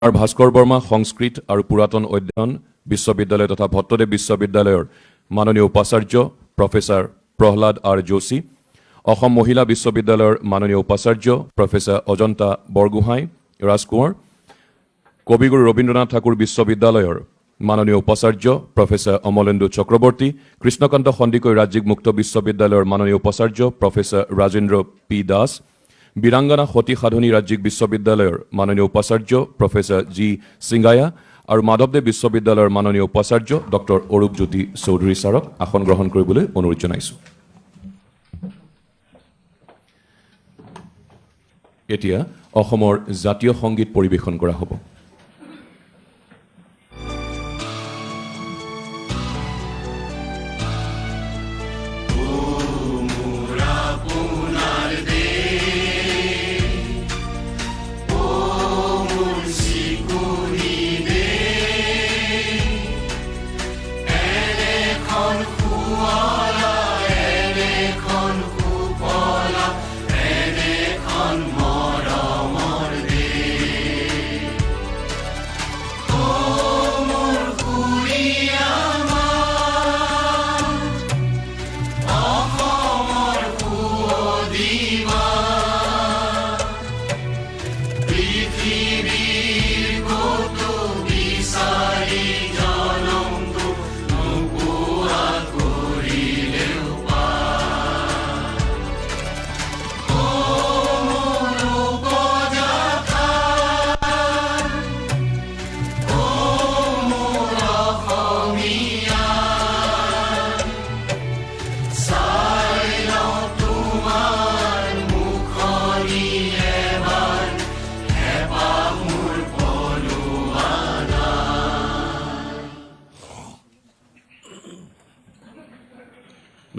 R Bhaskar Barma সংস্কৃত আৰু পুৰাতন অধ্যয়ন বিশ্ববিদ্যালয় তথা ভট্টদেৱ বিশ্ববিদ্যালয়ৰ মাননীয় উপাচাৰ্য প্ৰফেসৰ প্ৰহ্লাদ আৰ যোশী, অসম মহিলা বিশ্ববিদ্যালয়ৰ মাননীয় উপাচাৰ্য প্ৰফেসৰ অজন্তা বৰগোহাঁই ৰাজকোঁৱৰ, কবিগুৰু ৰবীন্দ্ৰনাথ ঠাকুৰ বিশ্ববিদ্যালয়ৰ মাননীয় উপাচাৰ্য প্ৰফেসৰ অমলেন্দু চক্ৰৱৰ্তী, কৃষ্ণকান্ত সন্দিকৈ ৰাজ্যিক মুক্ত বিশ্ববিদ্যালয়ৰ মাননীয় উপাচাৰ্য প্ৰফেসৰ ৰাজেন্দ্ৰ পি দাস, বীৰাংগনা সতী সাধনী ৰাজ্যিক বিশ্ববিদ্যালয়ৰ মাননীয় উপাচাৰ্য প্ৰফেসৰ জি সিংগায়া আৰু মাধৱদেৱ বিশ্ববিদ্যালয়ৰ মাননীয় উপাচাৰ্য ডক্টৰ অৰূপজ্যোতি চৌধুৰী ছাৰক আসন গ্ৰহণ কৰিবলৈ অনুৰোধ জনাইছো। এতিয়া অসমৰ জাতীয় সংগীত পৰিৱেশন কৰা হ'ব।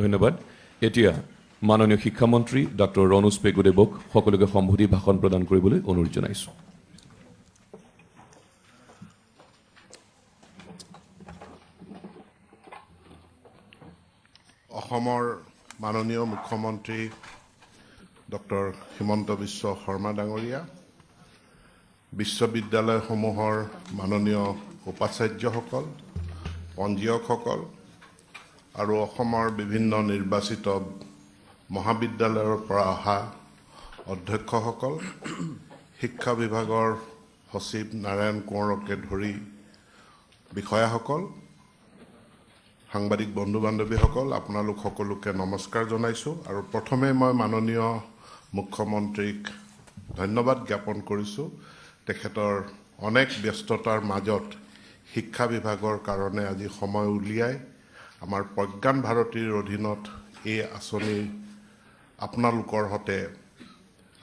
ধন্যবাদ। এতিয়া মাননীয় শিক্ষামন্ত্ৰী ডক্টৰ ৰণোজ পেগুদেৱক সকলোকে সম্বোধি ভাষণ প্ৰদান কৰিবলৈ অনুৰোধ জনাইছো। অসমৰ মাননীয় মুখ্যমন্ত্ৰী ডক্টৰ হিমন্ত বিশ্ব শৰ্মা ডাঙৰীয়া, বিশ্ববিদ্যালয়সমূহৰ মাননীয় উপাচাৰ্যসকল, পঞ্জীয়কসকল আৰু অসমৰ বিভিন্ন নিৰ্বাচিত মহাবিদ্যালয়ৰ পৰা অহা অধ্যক্ষসকল, শিক্ষা বিভাগৰ সচিব নাৰায়ণ কোঁৱৰকে ধৰি বিষয়াসকল, সাংবাদিক বন্ধু বান্ধৱীসকল, আপোনালোক সকলোকে নমস্কাৰ জনাইছোঁ। আৰু প্ৰথমে মই মাননীয় মুখ্যমন্ত্ৰীক ধন্যবাদ জ্ঞাপন কৰিছোঁ। তেখেতৰ অনেক ব্যস্ততাৰ মাজত শিক্ষা বিভাগৰ কাৰণে আজি সময় উলিয়াই আমাৰ প্ৰজ্ঞান ভাৰতীৰ অধীনত এই আঁচনি আপোনালোকৰ সৈতে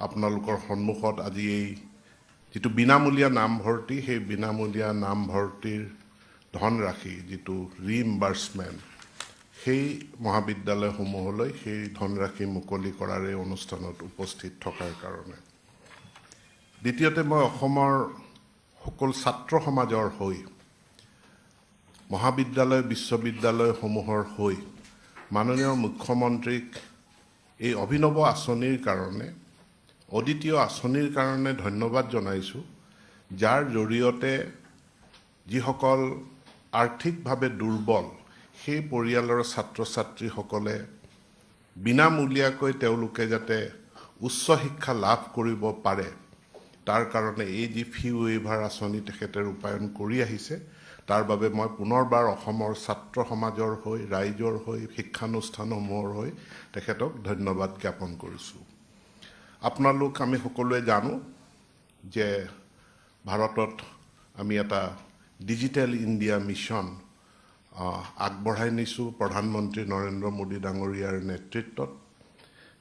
আপোনালোকৰ সন্মুখত আজি এই যিটো বিনামূলীয়া নামভৰ্তি, সেই বিনামূলীয়া নামভৰ্তিৰ ধনৰাশি যিটো ৰিইম্বাৰ্চমেণ্ট, সেই মহাবিদ্যালয়সমূহলৈ সেই ধনৰাশি মুকলি কৰাৰ এই অনুষ্ঠানত উপস্থিত থকাৰ কাৰণে। দ্বিতীয়তে মই অসমৰ সকলো ছাত্ৰ সমাজৰ হৈ, মহাবিদ্যালয় বিশ্ববিদ্যালয়সমূহৰ হৈ মাননীয় মুখ্যমন্ত্ৰীক এই অভিনৱ আঁচনিৰ কাৰণে, অদ্বিতীয় আঁচনিৰ কাৰণে ধন্যবাদ জনাইছোঁ, যাৰ জৰিয়তে যিসকল আৰ্থিকভাৱে দুৰ্বল সেই পৰিয়ালৰ ছাত্ৰ ছাত্ৰীসকলে বিনামূলীয়াকৈ তেওঁলোকে যাতে উচ্চ শিক্ষা লাভ কৰিব পাৰে, তাৰ কাৰণে এই যি ফি ৱেইভাৰ আঁচনি তেখেতে ৰূপায়ণ কৰি আহিছে, তাৰ বাবে মই পুনৰবাৰ অসমৰ ছাত্ৰ সমাজৰ হৈ, ৰাইজৰ হৈ, শিক্ষানুষ্ঠানসমূহৰ হৈ তেখেতক ধন্যবাদ জ্ঞাপন কৰিছোঁ। আপোনালোক আমি সকলোৱে জানো যে ভাৰতত আমি এটা ডিজিটেল ইণ্ডিয়া মিছন আগবঢ়াই নিছোঁ প্ৰধানমন্ত্ৰী নৰেন্দ্ৰ মোদী ডাঙৰীয়াৰ নেতৃত্বত।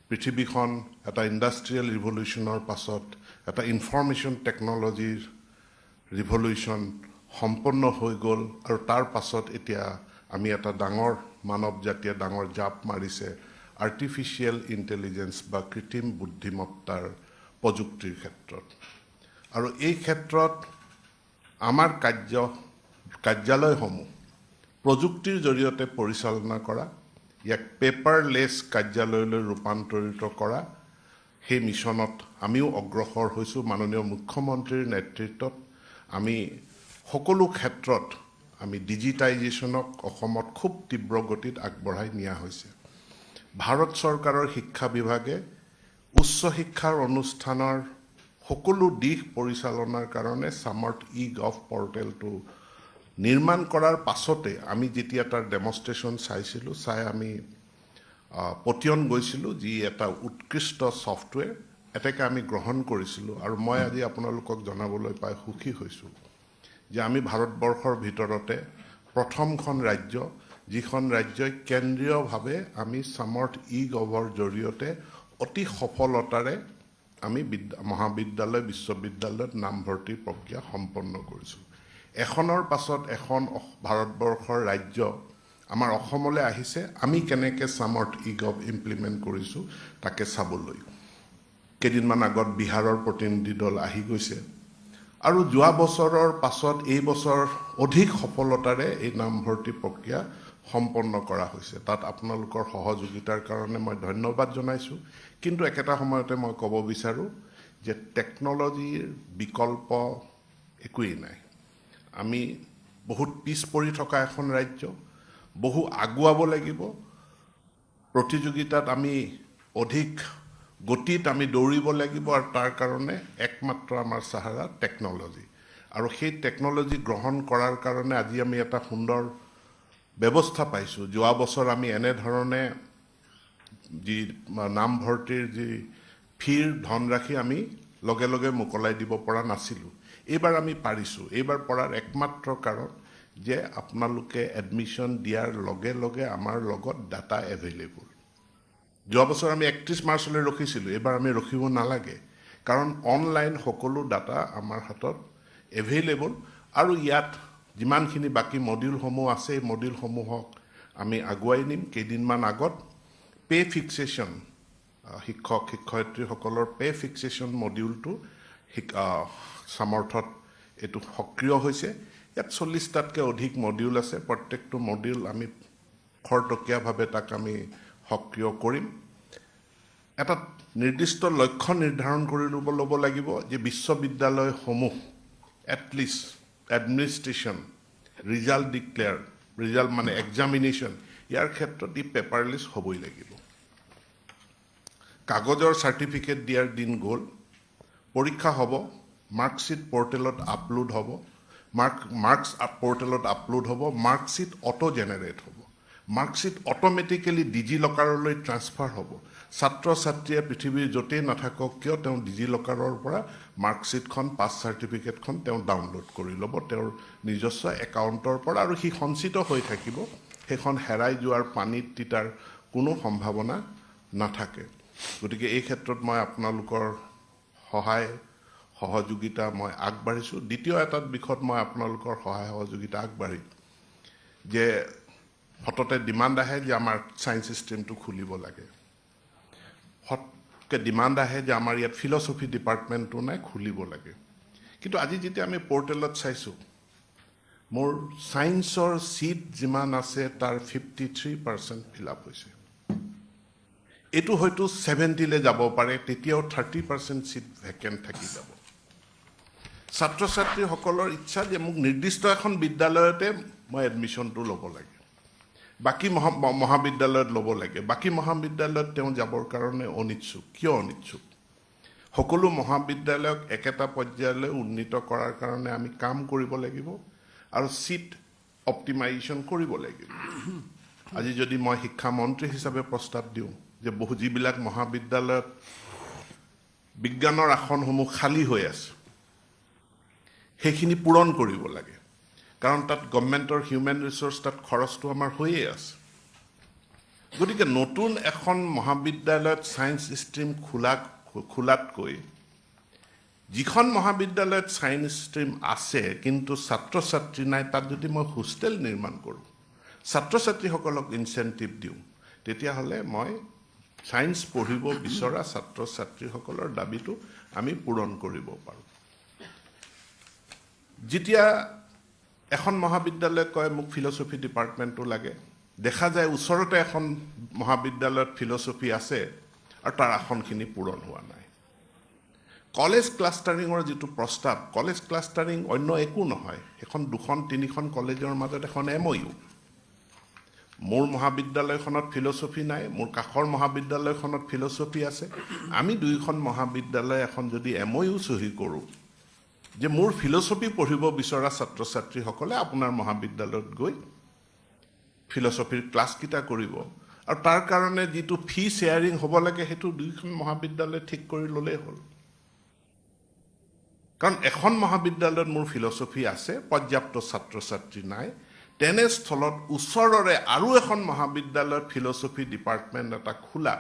পৃথিৱীখন এটা ইণ্ডাষ্ট্ৰিয়েল ৰিভলিউশ্যনৰ পাছত এটা ইনফৰমেশ্যন টেকন'লজিৰ ৰিভলিউশ্যন সম্পন্ন হৈ গ'ল, আৰু তাৰ পাছত এতিয়া আমি এটা ডাঙৰ মানৱ জাতিয়ে ডাঙৰ জাপ মাৰিছে আৰ্টিফিচিয়েল ইণ্টেলিজেঞ্চ বা কৃত্ৰিম বুদ্ধিমত্তাৰ প্ৰযুক্তিৰ ক্ষেত্ৰত। আৰু এই ক্ষেত্ৰত আমাৰ কাৰ্যালয়সমূহ প্ৰযুক্তিৰ জৰিয়তে পৰিচালনা কৰা, ইয়াক পেপাৰলেছ কাৰ্যালয়লৈ ৰূপান্তৰিত কৰা, সেই মিছনত আমিও অগ্ৰসৰ হৈছোঁ। মাননীয় মুখ্যমন্ত্ৰীৰ নেতৃত্বত আমি সকলো ক্ষেত্ৰত আমি ডিজিটাইজেশ্যনক অসমত খুব তীব্ৰ গতিত আগবঢ়াই নিয়া হৈছে ভাৰত চৰকাৰৰ শিক্ষা বিভাগে উচ্চ শিক্ষাৰ অনুষ্ঠানৰ সকলো দিশ পৰিচালনাৰ কাৰণে সামৰ্থ ই-গভ পৰ্টেলটো নিৰ্মাণ কৰাৰ পাছতে আমি যেতিয়া তাৰ ডেমনষ্ট্ৰেশ্যন চাইছিলোঁ চাই আমি পতিয়ন গৈছিলোঁ যি এটা উৎকৃষ্ট ছফ্টৱেৰ এটাকে আমি গ্ৰহণ কৰিছিলোঁ আৰু মই আজি আপোনালোকক জনাবলৈ পাই সুখী হৈছোঁ যে আমি ভাৰতবৰ্ষৰ ভিতৰতে প্ৰথমখন ৰাজ্য যিখন ৰাজ্যই কেন্দ্ৰীয়ভাৱে আমি সামৰ্থ ই-গভৰ জৰিয়তে অতি সফলতাৰে আমি মহাবিদ্যালয় বিশ্ববিদ্যালয়ত নামভৰ্তিৰ প্ৰক্ৰিয়া সম্পন্ন কৰিছোঁ এখনৰ পাছত এখন ভাৰতবৰ্ষৰ ৰাজ্য আমাৰ অসমলৈ আহিছে আমি কেনেকৈ সামৰ্থ ই-গভ ইমপ্লিমেণ্ট কৰিছোঁ তাকে চাবলৈ কেইদিনমান আগত বিহাৰৰ প্ৰতিনিধি দল আহি গৈছে আৰু যোৱা বছৰৰ পাছত এই বছৰ অধিক সফলতাৰে এই নামভৰ্তি প্ৰক্ৰিয়া সম্পন্ন কৰা হৈছে তাত আপোনালোকৰ সহযোগিতাৰ কাৰণে মই ধন্যবাদ জনাইছোঁ কিন্তু একেটা সময়তে মই ক'ব বিচাৰোঁ যে টেকন'লজিৰ বিকল্প একোৱেই নাই আমি বহুত পিছ পৰি থকা এখন ৰাজ্য বহু আগুৱাব লাগিব প্ৰতিযোগিতাত আমি অধিক গতিত আমি দৌৰিব লাগিব আৰু তাৰ কাৰণে একমাত্ৰ আমাৰ সাহাৰা টেকন'লজি আৰু সেই টেকন'লজি গ্ৰহণ কৰাৰ কাৰণে আজি আমি এটা সুন্দৰ ব্যৱস্থা পাইছোঁ যোৱা বছৰ আমি এনেধৰণে যি নামভৰ্তিৰ যি ফিৰ ধনৰাশি আমি লগে লগে মোকলাই দিব পৰা নাছিলোঁ এইবাৰ আমি পাৰিছোঁ এইবাৰ পৰাৰ একমাত্ৰ কাৰণ যে আপোনালোকে এডমিশ্যন দিয়াৰ লগে লগে আমাৰ লগত ডাটা এভেইলেবল যোৱা বছৰ আমি 31 মাৰ্চলৈ ৰখিছিলোঁ এইবাৰ আমি ৰখিব নালাগে কাৰণ অনলাইন সকলো ডাটা আমাৰ হাতত এভেইলেবল আৰু ইয়াত যিমানখিনি বাকী মডিউলসমূহ আছে এই মডিউলসমূহক আমি আগুৱাই নিম কেইদিনমান আগত পে ফিক্সেশ্যন শিক্ষক শিক্ষয়িত্ৰীসকলৰ পে ফিক্সেশ্যন মডিউলটো সামৰ্থত এইটো সক্ৰিয় হৈছে ইয়াত 40টাতকৈ অধিক মডিউল আছে প্ৰত্যেকটো মডিউল আমি খৰতকীয়াভাৱে তাক আমি সক্ৰিয় কৰিম এটা নিৰ্দিষ্ট লক্ষ্য নিৰ্ধাৰণ কৰি ল'ব লাগিব যে বিশ্ববিদ্যালয়সমূহ at least administration result declare result মানে এক্সামিনেশ্যন ইয়াৰ ক্ষেত্ৰত ই পেপাৰলেছ হ'বই লাগিব কাগজৰ চাৰ্টিফিকেট দিয়াৰ দিন গ'ল পৰীক্ষা হ'ব মাৰ্কশ্বিট পৰ্টেলত আপলোড হ'ব মাৰ্কছ পৰ্টেলত আপলোড হ'ব মাৰ্কশ্বিট অটো জেনেৰেট হ'ব মাৰ্কশ্বিট অট'মেটিকেলি ডিজি লকাৰলৈ ট্ৰান্সফাৰ হ'ব ছাত্ৰ ছাত্ৰীয়ে পৃথিৱীৰ য'তেই নাথাকক কিয় তেওঁ ডিজি লকাৰৰ পৰা মাৰ্কশ্বিটখন পাছ চাৰ্টিফিকেটখন তেওঁ ডাউনলোড কৰি ল'ব তেওঁৰ নিজস্ব একাউণ্টৰ পৰা আৰু সি সঞ্চিত হৈ থাকিব সেইখন হেৰাই যোৱাৰ পানীত তিতাৰ কোনো সম্ভাৱনা নাথাকে গতিকে এই ক্ষেত্ৰত মই আপোনালোকৰ সহায় সহযোগিতা মই আগবাঢ়িছোঁ দ্বিতীয় এটা বিষয়ত মই আপোনালোকৰ সহায় সহযোগিতা আগবাঢ়িম যে হঠাতে ডিমাণ্ড আহে যে আমাৰ ছায়েন্স ষ্ট্ৰীমটো খুলিব লাগে হঠাৎকৈ ডিমাণ্ড আহে যে আমাৰ ইয়াত ফিলচফি ডিপাৰ্টমেণ্টটো নাই খুলিব লাগে কিন্তু আজি যেতিয়া আমি পৰ্টেলত চাইছোঁ মোৰ ছায়েন্সৰ ছিট যিমান আছে তাৰ 53% ফিল আপ হৈছে এইটো হয়তো 70লৈ যাব পাৰে তেতিয়াও 30% ছিট ভেকেণ্ট থাকি যাব ছাত্ৰ ছাত্ৰীসকলৰ ইচ্ছা যে মোক নিৰ্দিষ্ট এখন বিদ্যালয়তে মই এডমিশ্যনটো ল'ব লাগে বাকী মহাবিদ্যালয়ত ল'ব লাগে বাকী মহাবিদ্যালয়ত তেওঁ যাবৰ কাৰণে অনিচ্ছুক কিয় অনিচ্ছুক সকলো মহাবিদ্যালয়ক একেটা পৰ্যায়লৈ উন্নীত কৰাৰ কাৰণে আমি কাম কৰিব লাগিব আৰু ছিট অপ্টিমাইজেশ্যন কৰিব লাগিব আজি যদি মই শিক্ষামন্ত্ৰী হিচাপে প্ৰস্তাৱ দিওঁ যে যিবিলাক মহাবিদ্যালয়ত বিজ্ঞানৰ আসনসমূহ খালী হৈ আছে সেইখিনি পূৰণ কৰিব লাগে কাৰণ তাত গভৰ্ণমেণ্টৰ হিউমেন ৰিচোৰ্চ তাত খৰচটো আমাৰ হৈয়ে আছে গতিকে নতুন এখন মহাবিদ্যালয়ত ছায়েন্স ষ্ট্ৰীম খোলাতকৈ যিখন মহাবিদ্যালয়ত ছায়েন্স ষ্ট্ৰীম আছে কিন্তু ছাত্ৰ ছাত্ৰী নাই তাত যদি মই হোষ্টেল নিৰ্মাণ কৰোঁ ছাত্ৰ ছাত্ৰীসকলক ইনচেণ্টিভ দিওঁ তেতিয়াহ'লে মই ছায়েন্স পঢ়িব বিচৰা ছাত্ৰ ছাত্ৰীসকলৰ দাবীটো আমি পূৰণ কৰিব পাৰোঁ যেতিয়া এখন মহাবিদ্যালয়ে কয় মোক ফিলচফি ডিপাৰ্টমেণ্টটো লাগে দেখা যায় ওচৰতে এখন মহাবিদ্যালয়ত ফিলচফি আছে আৰু তাৰ আসনখিনি পূৰণ হোৱা নাই কলেজ ক্লাষ্টাৰিঙৰ যিটো প্ৰস্তাৱ, কলেজ ক্লাষ্টাৰিং অন্য একো নহয়, এখন 2-3খন কলেজৰ মাজত এখন MOU। মোৰ মহাবিদ্যালয়খনত ফিলচফি নাই, মোৰ কাষৰ মহাবিদ্যালয়খনত ফিলচফি আছে। আমি 2খন মহাবিদ্যালয় এখন যদি MOU চহী কৰোঁ যে মোৰ ফিলচফি পঢ়িব বিচৰা ছাত্ৰ ছাত্ৰীসকলে আপোনাৰ মহাবিদ্যালয়ত গৈ ফিলচফিৰ ক্লাছকেইটা কৰিব, আৰু তাৰ কাৰণে যিটো ফি শ্বেয়াৰিং হ'ব লাগে সেইটো 2খন মহাবিদ্যালয় ঠিক কৰি ল'লেই হ'ল। কাৰণ এখন মহাবিদ্যালয়ত মোৰ ফিলচফি আছে, পৰ্যাপ্ত ছাত্ৰ ছাত্ৰী নাই, তেনেস্থলত ওচৰৰে আৰু এখন মহাবিদ্যালয়ত ফিলচফি ডিপাৰ্টমেণ্ট এটা খোলা,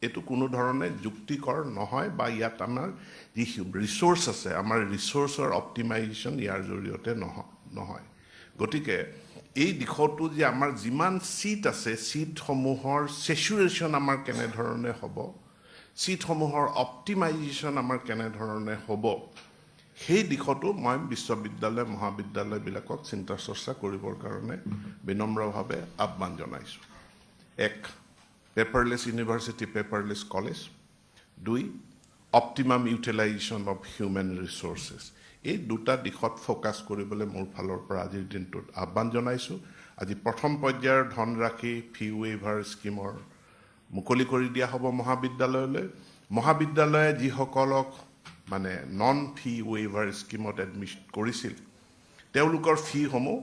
এইটো কোনো ধৰণে যুক্তিকৰ নহয়, বা ইয়াত আমাৰ যি ৰিচোৰ্চ আছে, আমাৰ ৰিচোৰ্চৰ অপটিমাইজেশ্যন ইয়াৰ জৰিয়তে নহয়। গতিকে এই দিশতো যে আমাৰ যিমান চিট আছে, চিটসমূহৰ চেচুৰেশ্যন আমাৰ কেনেধৰণে হ'ব, চিটসমূহৰ অপটিমাইজেশ্যন আমাৰ কেনেধৰণে হ'ব, সেই দিশতো মই বিশ্ববিদ্যালয় মহাবিদ্যালয়বিলাকক চিন্তা চৰ্চা কৰিবৰ কাৰণে বিনম্ৰভাৱে আহ্বান জনাইছোঁ। 1. Paperless university, paperless college. 2. Optimum utilisation of human resources. এই দুটা দিশত ফ'কাছ কৰিবলৈ মোৰ ফালৰ পৰা আজিৰ দিনটোত আহ্বান জনাইছোঁ। আজি প্ৰথম পৰ্যায়ৰ ধনৰাশি ফি ৱেইভাৰ স্কিমৰ মুকলি কৰি দিয়া হ'ব মহাবিদ্যালয়লৈ। মহাবিদ্যালয়ে যিসকলক মানে নন ফি ৱেইভাৰ স্কিমত এডমিশ্যন কৰিছিল, তেওঁলোকৰ ফিসমূহ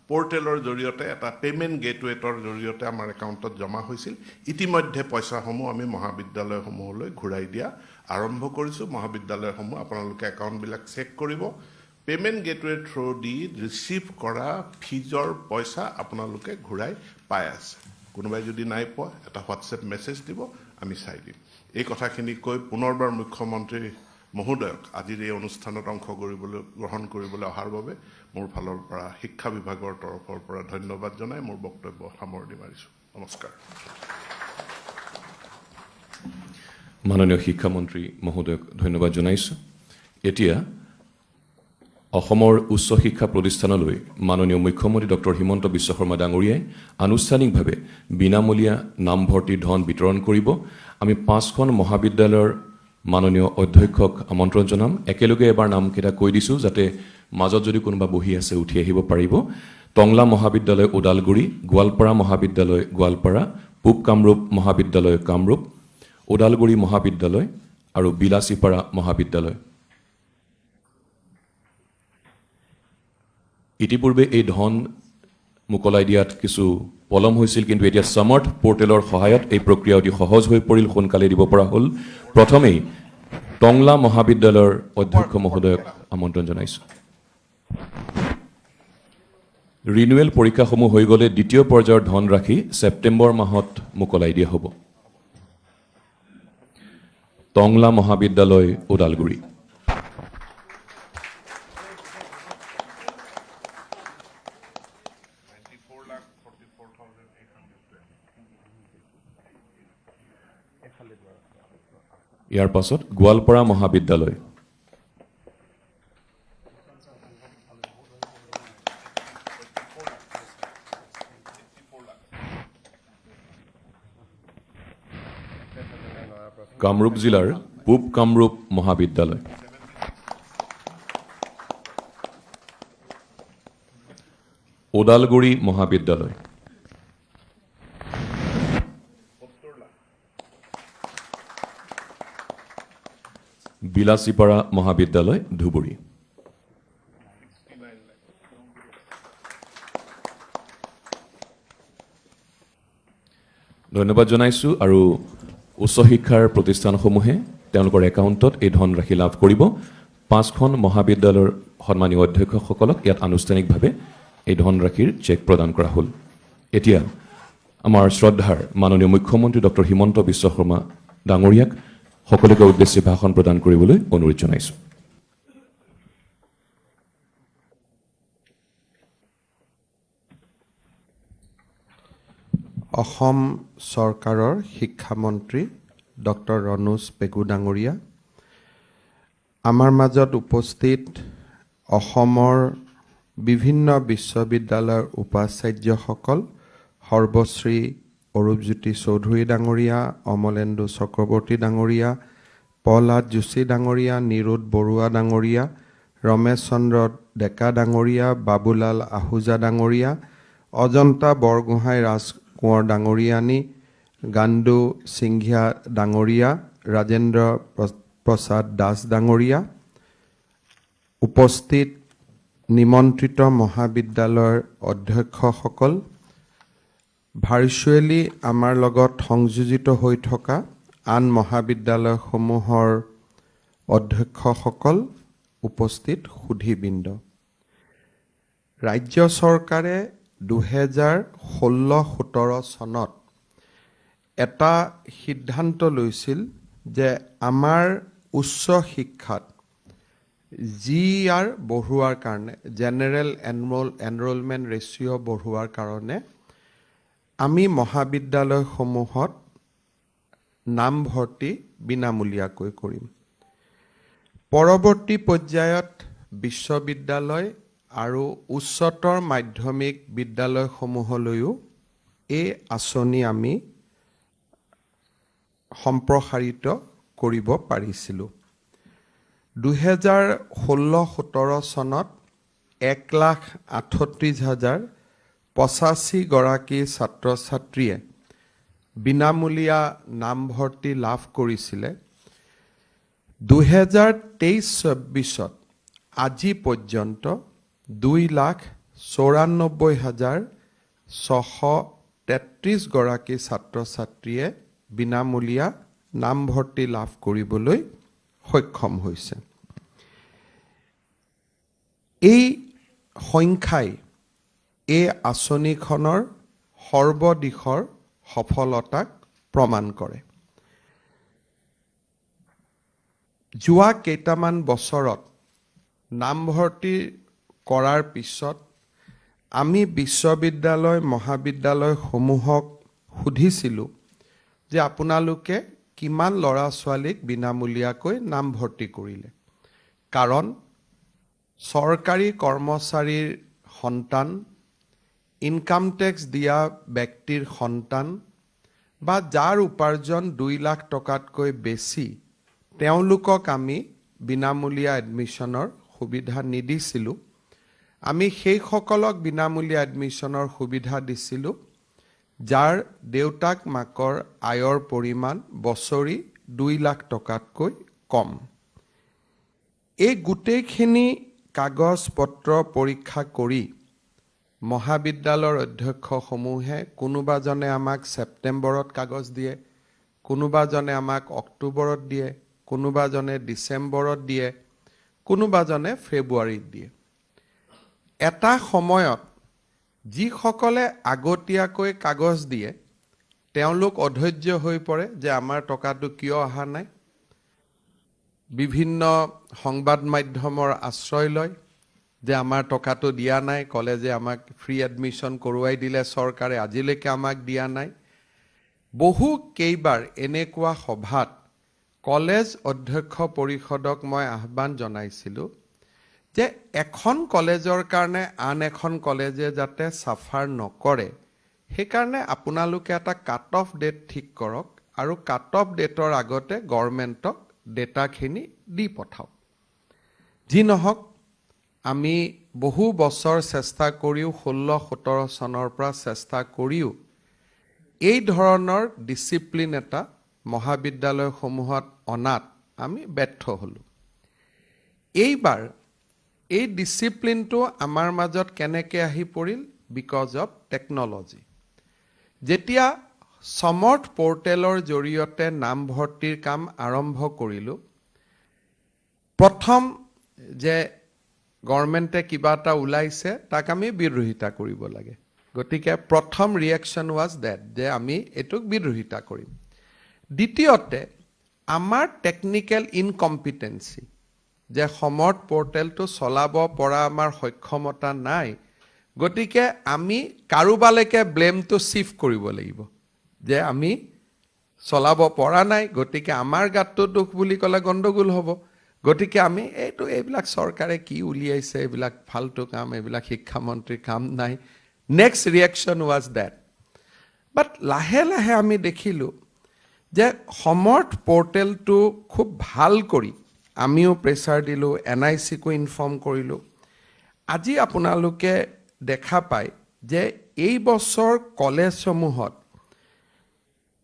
পৰ্টেলৰ জৰিয়তে এটা পে'মেণ্ট গেটৱেৰ জৰিয়তে আমাৰ একাউণ্টত জমা হৈছিল। ইতিমধ্যে পইচাসমূহ আমি মহাবিদ্যালয়সমূহলৈ ঘূৰাই দিয়া আৰম্ভ কৰিছোঁ। মহাবিদ্যালয়সমূহ আপোনালোকে একাউণ্টবিলাক চেক কৰিব, পে'মেণ্ট গেটৱেৰ থ্ৰু দি ৰিচিভ কৰা ফিজৰ পইচা আপোনালোকে ঘূৰাই পাই আছে। কোনোবাই যদি নাই পোৱা এটা হোৱাটছএপ মেছেজ দিব, আমি চাই দিম। এই কথাখিনি কৈ পুনৰবাৰ মুখ্যমন্ত্ৰী মহোদয়ক আজিৰ এই অনুষ্ঠানত গ্ৰহণ কৰিবলৈ অহাৰ বাবে মোৰ ফালৰ পৰা শিক্ষা বিভাগৰ তৰফৰ পৰা ধন্যবাদ জনাই মোৰ বক্তব্য সামৰণি মাৰিছোঁ। নমস্কাৰ। মাননীয় শিক্ষামন্ত্ৰী মহোদয়ক ধন্যবাদ জনাইছোঁ। এতিয়া অসমৰ উচ্চ শিক্ষা প্ৰতিষ্ঠানলৈ মাননীয় মুখ্যমন্ত্ৰী ডক্টৰ হিমন্ত বিশ্ব শৰ্মা ডাঙৰীয়াই আনুষ্ঠানিকভাৱে বিনামূলীয়া নামভৰ্তিৰ ধন বিতৰণ কৰিব। আমি 5খন মহাবিদ্যালয়ৰ মাননীয় অধ্যক্ষক আমন্ত্ৰণ জনাম। একেলগে এবাৰ নামকেইটা কৈ দিছোঁ, যাতে মাজত যদি কোনোবা বহি আছে উঠি আহিব পাৰিব। টংলা মহাবিদ্যালয় ওদালগুৰি, গোৱালপাৰা মহাবিদ্যালয় গোৱালপাৰা, পূব কামৰূপ মহাবিদ্যালয় কামৰূপ, ওদালগুৰি মহাবিদ্যালয় আৰু বিলাসীপাৰা মহাবিদ্যালয়। ইতিপূৰ্বে এই ধন মোকলাই দিয়াত কিছু পলম হৈছিল, কিন্তু এতিয়া সমৰ্থ পৰ্টেলৰ সহায়ত এই প্ৰক্ৰিয়া অতি সহজ হৈ পৰিল, সোনকালে দিব পৰা হ'ল। প্ৰথমেই টংলা মহাবিদ্যালয়ৰ অধ্যক্ষ মহোদয়ক আমন্ত্ৰণ জনাইছোঁ। ৰিনুৱেল পৰীক্ষাসমূহ হৈ গ'লে দ্বিতীয় পৰ্যায়ৰ ধনৰাশি ছেপ্টেম্বৰ মাহত মোকলাই দিয়া হ'ব। টংলা মহাবিদ্যালয় ওদালগুৰি। ইয়াৰ পাছত গোৱালপাৰা মহাবিদ্যালয়। কামৰূপ জিলাৰ পূব কামৰূপ মহাবিদ্যালয়। ওদালগুৰি মহাবিদ্যালয়। বিলাসীপাৰা মহাবিদ্যালয় ধুবুৰী। ধন্যবাদ জনাইছোঁ। আৰু উচ্চ শিক্ষাৰ প্ৰতিষ্ঠানসমূহে তেওঁলোকৰ একাউণ্টত এই ধনৰাশি লাভ কৰিব। 5খন মহাবিদ্যালয়ৰ সন্মানীয় অধ্যক্ষসকলক ইয়াত আনুষ্ঠানিকভাৱে এই ধনৰাশিৰ চেক প্ৰদান কৰা হ'ল। এতিয়া আমাৰ শ্ৰদ্ধাৰ মাননীয় মুখ্যমন্ত্ৰী ডক্টৰ হিমন্ত বিশ্ব শৰ্মা ডাঙৰীয়াক সকলোকে উদ্দেশ্যি ভাষণ প্ৰদান কৰিবলৈ অনুৰোধ জনাইছোঁ। অসম চৰকাৰৰ শিক্ষামন্ত্ৰী ডক্টৰ ৰণোজ পেগু ডাঙৰীয়া, আমাৰ মাজত উপস্থিত অসমৰ বিভিন্ন বিশ্ববিদ্যালয়ৰ উপাচাৰ্যসকল, সৰ্বশ্ৰী অৰূপজ্যোতি চৌধুৰী ডাঙৰীয়া, অমলেন্দু চক্ৰৱৰ্তী ডাঙৰীয়া, প্ৰহ্লাদ যোশী ডাঙৰীয়া, নিৰোধ বৰুৱা ডাঙৰীয়া, ৰমেশ চন্দ্ৰ ডেকা ডাঙৰীয়া, বাবুলাল আহুজা ডাঙৰীয়া, অজন্তা বৰগোহাঁই ৰাজকোঁৱৰ ডাঙৰীয়ানী, গাণ্ডু সিংঘিয়া ডাঙৰীয়া, ৰাজেন্দ্ৰ প্ৰসাদ দাস ডাঙৰীয়া, উপস্থিত নিমন্ত্ৰিত মহাবিদ্যালয়ৰ অধ্যক্ষসকল, ভাৰ্চুৱেলি আমাৰ লগত সংযোজিত হৈ থকা আন মহাবিদ্যালয়সমূহৰ অধ্যক্ষসকল, উপস্থিত সুধীবৃন্দ। ৰাজ্য চৰকাৰে 2016-17 চনত এটা সিদ্ধান্ত লৈছিল যে আমাৰ উচ্চ শিক্ষাত GER বঢ়োৱাৰ কাৰণে, জেনেৰেল এনৰোলমেণ্ট ৰেচিঅ' বঢ়োৱাৰ কাৰণে আমি মহাবিদ্যালয়সমূহত নামভৰ্তি বিনামূলীয়াকৈ কৰিম। পৰৱৰ্তী পৰ্যায়ত বিশ্ববিদ্যালয় আৰু উচ্চতৰ মাধ্যমিক বিদ্যালয়সমূহলৈও এই আঁচনি আমি সম্প্ৰসাৰিত কৰিব পাৰিছিলোঁ। 2016-17 চনত 1,38,085 গৰাকী ছাত্ৰ ছাত্ৰীয়ে বিনামূলীয়া নামভৰ্তি লাভ কৰিছিলে। 2023-24 আজি পৰ্যন্ত 2,94,633 গৰাকী ছাত্ৰ ছাত্ৰীয়ে বিনামূলীয়া নামভৰ্তি লাভ কৰিবলৈ সক্ষম হৈছে। এই সংখ্যাই এই আঁচনিখনৰ সৰ্বদিশৰ সফলতাক প্ৰমাণ কৰে। যোৱা কেইটামান বছৰত নামভৰ্তি কৰাৰ পিছত আমি বিশ্ববিদ্যালয় মহাবিদ্যালয়সমূহক সুধিছিলোঁ যে আপোনালোকে কিমান ল'ৰা ছোৱালীক বিনামূলীয়াকৈ নামভৰ্তি কৰিলে। কাৰণ চৰকাৰী কৰ্মচাৰীৰ সন্তান, ইনকাম টেক্স দিয়া ব্যক্তিৰ সন্তান বা যাৰ উপাৰ্জন 2 লাখ টকাতকৈ বেছি, তেওঁলোকক আমি বিনামূলীয়া এডমিশ্যনৰ সুবিধা নিদিছিলোঁ। আমি সেইসকলক বিনামূলীয়া এডমিশ্যনৰ সুবিধা দিছিলোঁ যাৰ দেউতাক মাকৰ আয়ৰ পৰিমাণ বছৰি 2 লাখ টকাতকৈ কম। এই গোটেইখিনি কাগজ পত্ৰ পৰীক্ষা কৰি মহাবিদ্যালয়ৰ অধ্যক্ষসমূহে কোনোবাজনে আমাক ছেপ্টেম্বৰত কাগজ দিয়ে, কোনোবাজনে আমাক অক্টোবৰত দিয়ে, কোনোবাজনে ডিচেম্বৰত দিয়ে, কোনোবাজনে ফেব্ৰুৱাৰীত দিয়ে। এটা সময়ত যিসকলে আগতীয়াকৈ কাগজ দিয়ে তেওঁলোক অধৈৰ্য হৈ পৰে যে আমাৰ টকাটো কিয় অহা নাই। বিভিন্ন সংবাদ মাধ্যমৰ আশ্ৰয় লয় যে আমাৰ টকাটো দিয়া নাই, কলেজে আমাক ফ্ৰী এডমিশ্যন কৰোৱাই দিলে চৰকাৰে, আজিলৈকে আমাক দিয়া নাই। বহু কেইবাৰ এনেকুৱা সভাত কলেজ অধ্যক্ষ পৰিষদক মই আহ্বান জনাইছিলোঁ যে এখন কলেজৰ কাৰণে আন এখন কলেজে যাতে চাফাৰ নকৰে, সেইকাৰণে আপোনালোকে এটা কাট অফ ডেট ঠিক কৰক আৰু কাট অফ ডেটৰ আগতে গভৰ্ণমেণ্টক ডেটাখিনি দি পঠাওক। যি নহওক, আমি বহু বছৰ চেষ্টা কৰিও 16-17 চনৰ পৰা চেষ্টা কৰিও এই ধৰণৰ ডিচিপ্লিন এটা মহাবিদ্যালয়সমূহত অনাত আমি ব্যৰ্থ হ'লোঁ। এইবাৰ এই ডিচিপ্লিনটো আমাৰ মাজত কেনেকৈ আহি পৰিল? Because of technology. যেতিয়া সমৰ্থ পৰ্টেলৰ জৰিয়তে নামভৰ্তিৰ কাম আৰম্ভ কৰিলোঁ, প্ৰথম যে গভৰ্ণমেণ্টে কিবা এটা ওলাইছে তাক আমি বিৰোধিতা কৰিব লাগে। গতিকে প্ৰথম ৰিয়েকশ্যন ৱাজ ডেট, যে আমি এইটোক বিৰোধিতা কৰিম। দ্বিতীয়তে আমাৰ টেকনিকেল ইনকম্পিটেঞ্চি, যে সমৰ্থ পৰ্টেলটো চলাব পৰা আমাৰ সক্ষমতা নাই, গতিকে আমি কাৰোবালৈকে ব্লেমটো শ্বিফ্ট কৰিব লাগিব যে আমি চলাব পৰা নাই, গতিকে আমাৰ গাতটো দুখ বুলি ক'লে গণ্ডগোল হ'ব। গতিকে আমি এইবিলাক চৰকাৰে কি উলিয়াইছে, এইবিলাক ফাল্টু কাম, এইবিলাক শিক্ষামন্ত্ৰীৰ কাম নাই। Next reaction was dead. But লাহে লাহে আমি দেখিলোঁ যে সমৰ্থ পৰ্টেলটো খুব ভাল কৰি আমিও প্ৰেছাৰ দিলোঁ, NIC-কো ইনফৰ্ম কৰিলোঁ। আজি আপোনালোকে দেখা পায় যে এই বছৰ কলেজসমূহত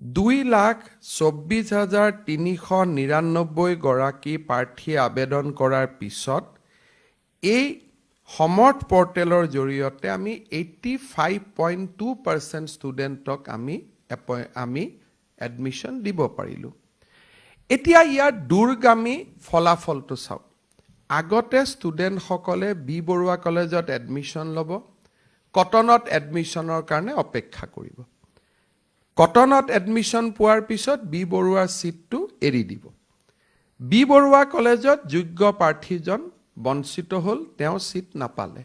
2,24,399 গৰাকী প্ৰাৰ্থীয়ে আবেদন কৰাৰ পিছত এই সমৰ্থ পৰ্টেলৰ জৰিয়তে আমি 85.2% ষ্টুডেণ্টক আমি এডমিশ্যন দিব পাৰিলোঁ। এতিয়া ইয়াৰ দূৰগামী ফলাফলটো চাওক। আগতে ষ্টুডেণ্টসকলে বি বৰুৱা কলেজত এডমিশ্যন ল'ব, কটনত এডমিশ্যনৰ কাৰণে অপেক্ষা কৰিব। কটনত এডমিশ্যন পোৱাৰ পিছত বি বৰুৱাৰ ছিটটো এৰি দিব। বি বৰুৱা কলেজত যোগ্য প্ৰাৰ্থীজন বঞ্চিত হ'ল, তেওঁ ছিট নাপালে।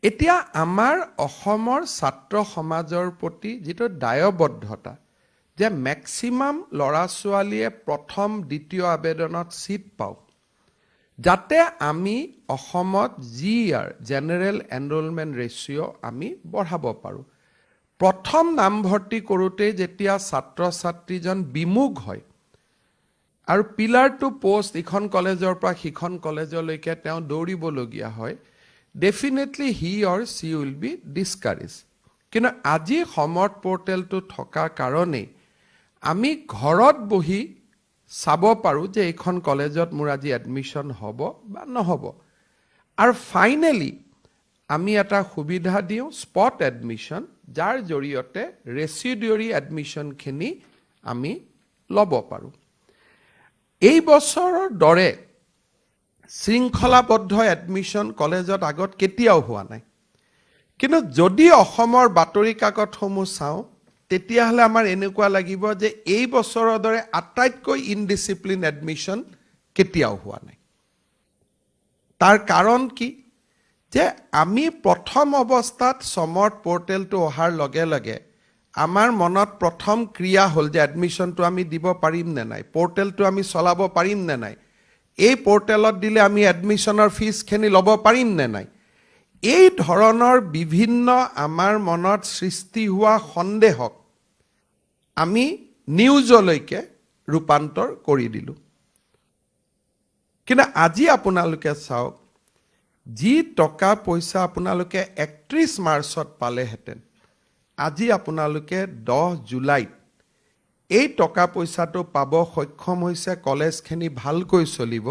এতিয়া আমাৰ অসমৰ ছাত্ৰ সমাজৰ প্ৰতি যিটো দায়বদ্ধতা যে মেক্সিমাম ল'ৰা ছোৱালীয়ে প্ৰথম দ্বিতীয় আবেদনত ছিট পাওক, যাতে আমি অসমত GER জেনেৰেল এনৰলমেণ্ট ৰেচিঅ' আমি বঢ়াব পাৰোঁ। প্ৰথম নামভৰ্তি কৰোঁতেই যেতিয়া ছাত্ৰ ছাত্ৰীজন বিমুখ হয় আৰু পিলাৰ টু পোষ্ট ইখন কলেজৰ পৰা সিখন কলেজলৈকে তেওঁ দৌৰিবলগীয়া হয়, definitely he or she will be discourage. কিন্তু আজি সমৰ্থ পৰ্টেলটো থকাৰ কাৰণেই আমি ঘৰত বহি চাব পাৰোঁ যে এইখন কলেজত মোৰ আজি এডমিশ্যন হ'ব বা নহ'ব। আৰু ফাইনেলি আমি এটা সুবিধা দিওঁ স্পট এডমিশ্যন, যাৰ জৰিয়তে ৰেচিডিউৰি এডমিশ্যনখিনি আমি ল'ব পাৰোঁ। এই বছৰৰ দৰে শৃংখলাবদ্ধ এডমিশ্যন কলেজত আগত কেতিয়াও হোৱা নাই। কিন্তু যদি অসমৰ বাতৰি কাকতসমূহ চাওঁ, তেতিয়াহ'লে আমাৰ এনেকুৱা লাগিব যে এই বছৰৰ দৰে আটাইতকৈ ইনডিচিপ্লিন এডমিশ্যন কেতিয়াও হোৱা নাই। তাৰ কাৰণ কি? যে আমি প্ৰথম অৱস্থাত সমৰ্থ পৰ্টেলটো অহাৰ লগে লগে আমাৰ মনত প্ৰথম ক্ৰিয়া হ'ল যে এডমিশ্যনটো আমি দিব পাৰিম নে নাই, পৰ্টেলটো আমি চলাব পাৰিম নে নাই, এই পৰ্টেলত দিলে আমি এডমিশ্যনৰ ফিজখিনি ল'ব পাৰিম নে নাই। এই ধৰণৰ বিভিন্ন আমাৰ মনত সৃষ্টি হোৱা সন্দেহক আমি নিউজলৈকে ৰূপান্তৰ কৰি দিলোঁ। কিন্তু আজি আপোনালোকে চাওক, যি টকা পইচা আপোনালোকে 31 মাৰ্চত পালেহেঁতেন, আজি আপোনালোকে 10 জুলাইত এই টকা পইচাটো পাব সক্ষম হৈছে, কলেজখিনি ভালকৈ চলিব।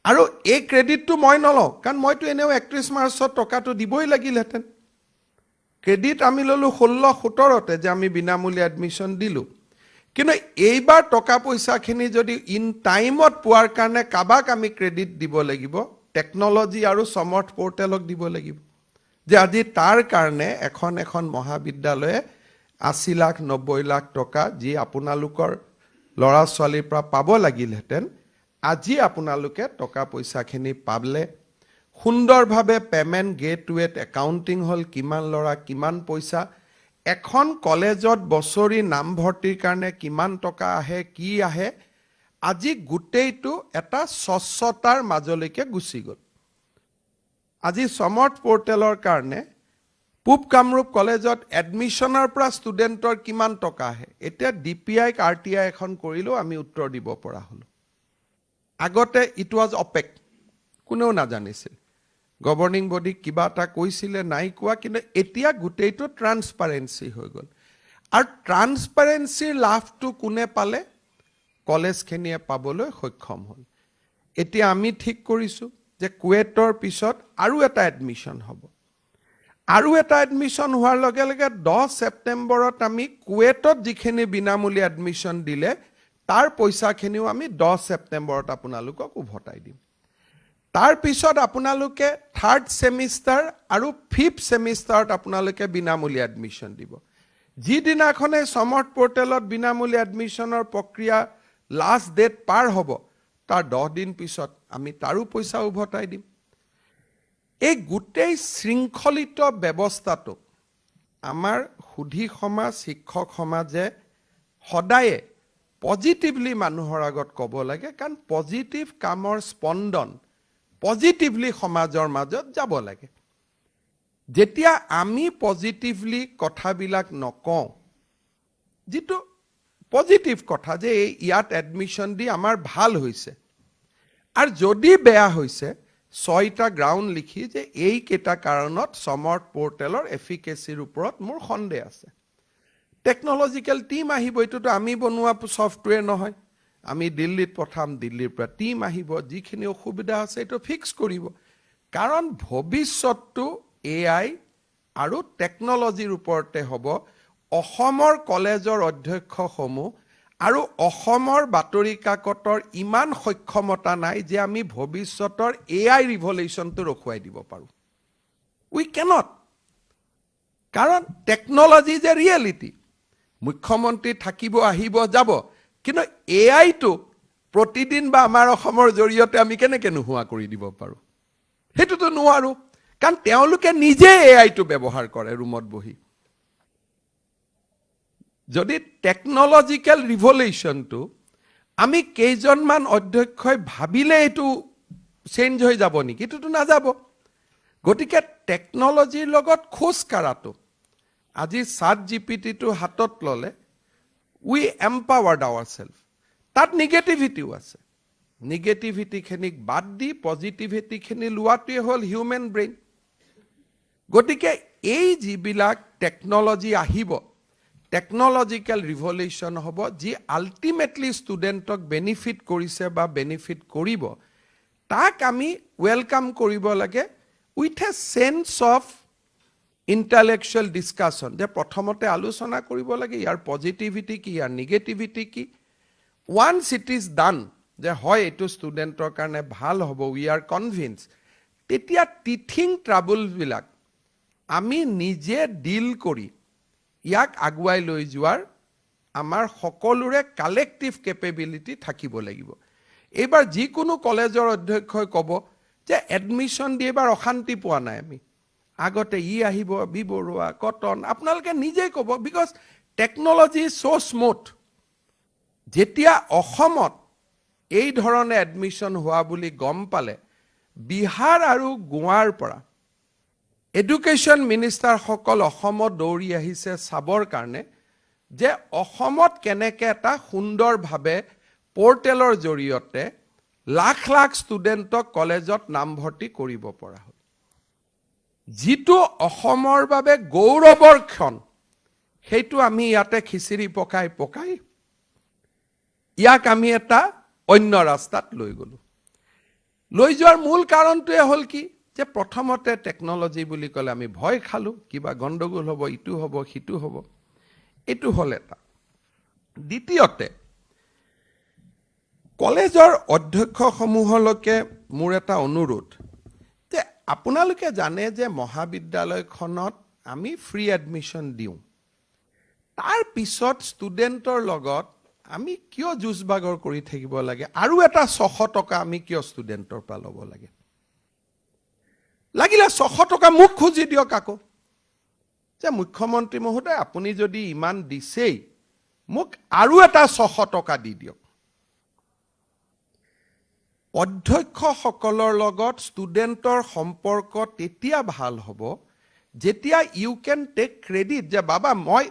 আৰু এই ক্ৰেডিটটো মই নলওঁ, কাৰণ মইতো এনেও 31 মাৰ্চত টকাটো দিবই লাগিলহেঁতেন। ক্ৰেডিট আমি ল'লোঁ 16-17 যে আমি বিনামূলীয়া এডমিশ্যন দিলোঁ। কিন্তু এইবাৰ টকা পইচাখিনি যদি ইন টাইমত পোৱাৰ কাৰণে কাবাক আমি ক্ৰেডিট দিব লাগিব, টেকন'লজি আৰু সমৰ্থ পৰ্টেলক দিব লাগিব। যে আজি তাৰ কাৰণে এখন মহাবিদ্যালয়ে 80 লাখ 90 লাখ টকা যি আপোনালোকৰ ল'ৰা ছোৱালীৰ পৰা পাব লাগিলহেঁতেন, আজি আপোনালোকে টকা পইচাখিনি পালে। সুন্দৰভাৱে পে'মেণ্ট গেটৱেত একাউণ্টিং হ'ল, কিমান ল'ৰা কিমান পইচা, এখন কলেজত বছৰি নামভৰ্তিৰ কাৰণে কিমান টকা আহে, কি আহে, আজি গোটেইটো এটা স্বচ্ছতাৰ মাজলৈকে গুচি গ'ল। আজি সমৰ্থ পৰ্টেলৰ কাৰণে পূব কামৰূপ কলেজত এডমিশ্যনৰ পৰা ষ্টুডেণ্টৰ কিমান টকা আহে, এতিয়া DPIক RTI এখন কৰিলেও আমি উত্তৰ দিব পৰা হ'লোঁ। আগতে ইট ৱাজ অপেক, কোনেও নাজানিছিল। গভৰ্ণিং বডিক কিবা এটা কৈছিলে, নাই কোৱা, কিন্তু এতিয়া গোটেইটো ট্ৰান্সপাৰেঞ্চি হৈ গ'ল। আৰু ট্ৰান্সপাৰেঞ্চিৰ লাভটো কোনে পালে? কলেজখিনিয়ে পাবলৈ সক্ষম হ'ল। এতিয়া আমি ঠিক কৰিছোঁ যে কুৱেটৰ পিছত আৰু এটা এডমিশ্যন হ'ব। আৰু এটা এডমিশ্যন হোৱাৰ লগে লগে 10 ছেপ্টেম্বৰত আমি কুৱেটত যিখিনি বিনামূলীয়া এডমিশ্যন দিলে তাৰ পইচাখিনিও আমি 10 ছেপ্টেম্বৰত আপোনালোকক উভতাই দিম। তাৰ পিছত আপোনালোকে 3rd ছেমিষ্টাৰ আৰু 5th ছেমিষ্টাৰত আপোনালোকে বিনামূলীয়া এডমিশ্যন দিব। যিদিনাখনে সমৰ্থ পৰ্টেলত বিনামূলীয়া এডমিশ্যনৰ প্ৰক্ৰিয়া লাষ্ট ডেট পাৰ হ'ব, তাৰ 10 দিন পিছত আমি তাৰো পইচা উভতাই দিম। এই গোটেই শৃংখলিত ব্যৱস্থাটো আমাৰ সুধী সমাজ, শিক্ষক সমাজে সদায়ে পজিটিভলি মানুহৰ আগত ক'ব লাগে, কাৰণ পজিটিভ কামৰ স্পন্দন পজিটিভলি সমাজৰ মাজত যাব লাগে। যেতিয়া আমি পজিটিভলি কথাবিলাক নকওঁ, যিটো পজিটিভ কথা যে ইয়াত এডমিশ্যন দি আমাৰ ভাল হৈছে আৰু যদি বেয়া হৈছে 6টা গ্ৰাউণ্ড লিখি যে এইকেইটা কাৰণত সমৰ্থ পৰ্টেলৰ এফিকেচিৰ ওপৰত মোৰ সন্দেহ আছে টেকনলজিক্যাল টিম আহিব এইটোতো আমি বনোৱা সফটৱেৰ নহয় আমি দিল্লীত পঠাম দিল্লীৰ পৰা টিম আহিব যিখিনি অসুবিধা আছে এইটো ফিক্স কৰিব কাৰণ ভৱিষ্যতটো এআই আৰু টেকনলজিৰ ওপৰতে হ'ব অসমৰ কলেজৰ অধ্যক্ষসমূহ আৰু অসমৰ বাতৰি কাকতৰ ইমান সক্ষমতা নাই যে আমি ভৱিষ্যতৰ এআই ৰিভলিউচনটো ৰখুৱাই দিব পাৰোঁ উই কেনট কাৰণ টেকনলজি যে ৰিয়েলিটি মুখ্যমন্ত্ৰী থাকিব আহিব যাব কিন্তু এআইটো প্ৰতিদিন বা আমাৰ অসমৰ জৰিয়তে আমি কেনেকৈ নোহোৱা কৰি দিব পাৰোঁ সেইটোতো নোৱাৰোঁ কাৰণ তেওঁলোকে নিজে এআইটো ব্যৱহাৰ কৰে ৰুমত বহি যদি টেকনলজিক্যাল ৰিভলিউচনটো আমি কেইজনমান অধ্যক্ষই ভাবিলে এইটো চেঞ্জ হৈ যাব নেকি এইটোতো নাযাব গতিকে টেকনলজিৰ লগত খোজ কাঢ়াটো আজি চাট জিপিটিটো হাতত ল'লে উই এম্পাৱাৰ্ড আৱাৰছেল্ফ তাত নিগেটিভিটিও আছে নিগেটিভিটিখিনিক বাদ দি পজিটিভিটিখিনি লোৱাটোৱে হ'ল হিউমেন ব্ৰেইন গতিকে এই যিবিলাক টেকনলজি আহিব টেকনলজিক্যাল ৰিভলিউচন হ'ব যি আল্টিমেটলি ষ্টুডেণ্টক বেনিফিট কৰিছে বা বেনিফিট কৰিব তাক আমি ৱেলকাম কৰিব লাগে with a chance of intellectual discussion যে প্ৰথমতে আলোচনা কৰিব লাগে ইয়াৰ পজিটিভিটি কি ইয়াৰ নিগেটিভিটি কি ওৱান্স ইট ইজ ডান যে হয় এইটো ষ্টুডেণ্টৰ কাৰণে ভাল হ'ব উই আৰ কনভিন্স তেতিয়া টিথিং ট্ৰাবলবিলাক আমি নিজে ডিল কৰি ইয়াক আগুৱাই লৈ যোৱাৰ আমাৰ সকলোৰে কালেক্টিভ কেপেবিলিটি থাকিব লাগিব এইবাৰ যিকোনো কলেজৰ অধ্যক্ষই ক'ব যে এডমিশ্যন দি এবাৰ অশান্তি পোৱা নাই আমি আগতে আহিব বি বৰুৱা কটন আপোনালোকে নিজেই ক'ব বিকজ টেকনলজি ছ' স্মুথ যেতিয়া অসমত এই ধৰণে এডমিশ্যন হোৱা বুলি গম পালে বিহাৰ আৰু গোৱাৰ পৰা এডুকেশ্যন মিনিষ্টাৰসকল অসমত দৌৰি আহিছে চাবৰ কাৰণে যে অসমত কেনেকৈ এটা সুন্দৰভাৱে পৰ্টেলৰ জৰিয়তে লাখ লাখ ষ্টুডেণ্টক কলেজত নামভৰ্তি কৰিব পৰা হ'ল যিটো অসমৰ বাবে গৌৰৱৰ ক্ষণ সেইটো আমি ইয়াতে খিচিৰি পকাই ইয়াক আমি এটা অন্য ৰাস্তাত লৈ গ'লো লৈ যোৱাৰ মূল কাৰণটোৱে হ'ল কি যে প্ৰথমতে টেকনলজি বুলি ক'লে আমি ভয় খালোঁ কিবা গণ্ডগোল হ'ব ইটো হ'ব সিটো হ'ব এইটো হ'ল এটা দ্বিতীয়তে কলেজৰ অধ্যক্ষসমূহলৈকে মোৰ এটা অনুৰোধ যে আপোনালোকে জানে যে মহাবিদ্যালয়খনত আমি ফ্ৰী এডমিশ্যন দিওঁ তাৰ পিছত ষ্টুডেণ্টৰ লগত আমি কিয় যুঁজ বাগৰ কৰি থাকিব লাগে আৰু এটা 600 টকা আমি কিয় ষ্টুডেণ্টৰ পৰা ল'ব লাগে লাগিলে 600 টকা মোক খুজি দিয়ক আকৌ যে মুখ্যমন্ত্ৰী মহোদয় আপুনি যদি ইমান দিছেই মোক আৰু এটা 600 টকা দি দিয়ক অধ্যক্ষসকলৰ লগত ষ্টুডেণ্টৰ সম্পৰ্ক তেতিয়া ভাল হ'ব যেতিয়া ইউ কেন টেক ক্ৰেডিট যে বাবা মই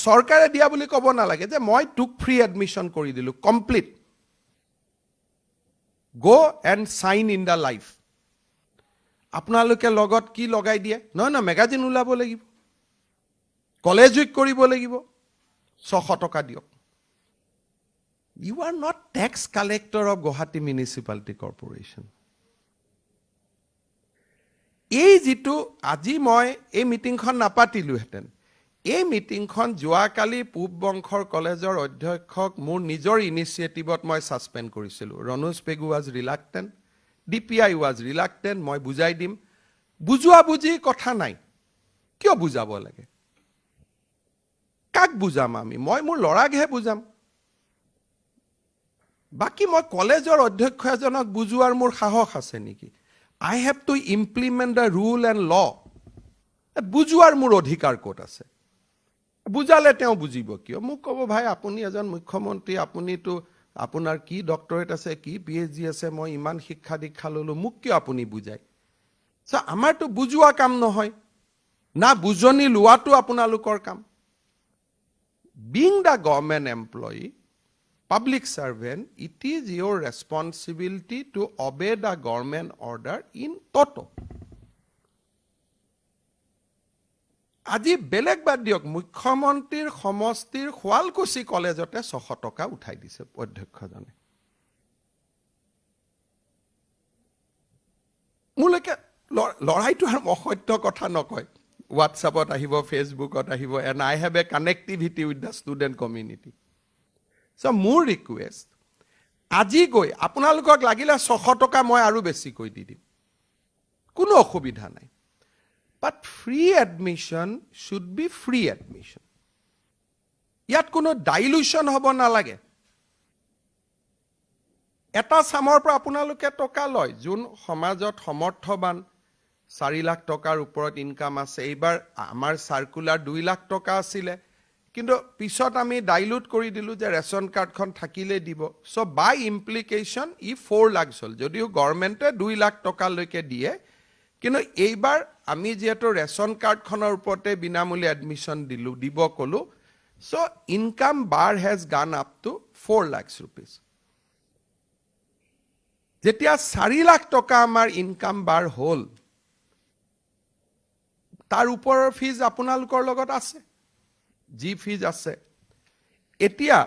চৰকাৰে দিয়া বুলি ক'ব নালাগে যে মই তোক ফ্ৰী এডমিশ্যন কৰি দিলোঁ কমপ্লিট গ' and sign in the life আপোনালোকে লগত কি লগাই দিয়ে নহয় মেগাজিন ওলাব লাগিব কলেজ উইক কৰিব লাগিব 600 টকা দিয়ক you are not tax collector of Guwahati municipality corporation এই যিটো আজি মই এই মিটিংখন নাপাতিলোহেঁতেন এই মিটিংখন যোৱাকালি পূব বংশৰ কলেজৰ অধ্যক্ষক মোৰ নিজৰ ইনিচিয়েটিভত মই ছাছপেণ্ড কৰিছিলোঁ Ranoj Pegu was reluctant DPI was reluctant মই বুজাই দিম বুজোৱা বুজি কথা নাই কিয় বুজাব লাগে কাক বুজাম আমি মই মোৰ ল'ৰাকহে বুজাম বাকী মই কলেজৰ অধ্যক্ষ এজনক বুজোৱাৰ মোৰ সাহস আছে নেকি I have to implement the rule and law বুজোৱাৰ মোৰ অধিকাৰ ক'ত আছে বুজালে তেওঁ বুজিব কিয় মোক ক'ব ভাই আপুনি এজন মুখ্যমন্ত্ৰী আপুনিতো আপোনাৰ কি ডক্টৰেট আছে কি PhD আছে মই ইমান শিক্ষা দীক্ষা ল'লো মোক কিয় আপুনি বুজায় আমাৰতো বুজোৱা কাম নহয় না বুজনি লোৱাটো আপোনালোকৰ কাম being the government employee, public servant, it is your responsibility to obey the government order in toto. আজি বেলেগ বাদ দিয়ক মুখ্যমন্ত্ৰীৰ সমষ্টিৰ শুৱালকুছি কলেজতে 600 টকা উঠাই দিছে অধ্যক্ষজনে মোলৈকে লড়াইটো আৰু অসত্য কথা নকয় হোৱাটছআপত আহিব ফেচবুকত আহিব and I have a connectivity with the student community. So মোৰ ৰিকুৱেষ্ট আজি গৈ আপোনালোকক লাগিলে 600 টকা মই আৰু বেছি কৈ দি দিম কোনো অসুবিধা নাই but free admission should be free admission ইয়াত কোনো ডাইলুশন হ'ব নালাগে এটা সামৰ পৰা আপোনালোকে টকা লয় যোন সমাজত সমৰ্থবান 4 লাখ টকাৰ ওপৰত ইনকাম আছে এইবাৰ আমাৰ সাৰ্কুলাৰ 2 লাখ টকা আছিল কিন্তু পিছত আমি ডাইলুট কৰি দিলু যে ৰেশন কাৰ্ডখন থাকিলে দিব সো বাই ইমপ্লিকেশন ই 4 লাখ হল যদিও গভৰ্নমেন্টে 2 লাখ টকা লৈকে দিয়ে কিন্তু এইবাৰ আমি যেটো ৰেশন কাৰ্ডখনৰ ওপৰতে বিনামূলীয়া এডমিশন দিলু দিব কলো so income bar has gone up to 4 lakhs rupees যেতিয়া 4 লাখ টকা আমাৰ ইনকাম bar হল তাৰ ওপৰৰ ফিজ আপোনালোকৰ লগত আছে জি ফিজ আছে এতিয়া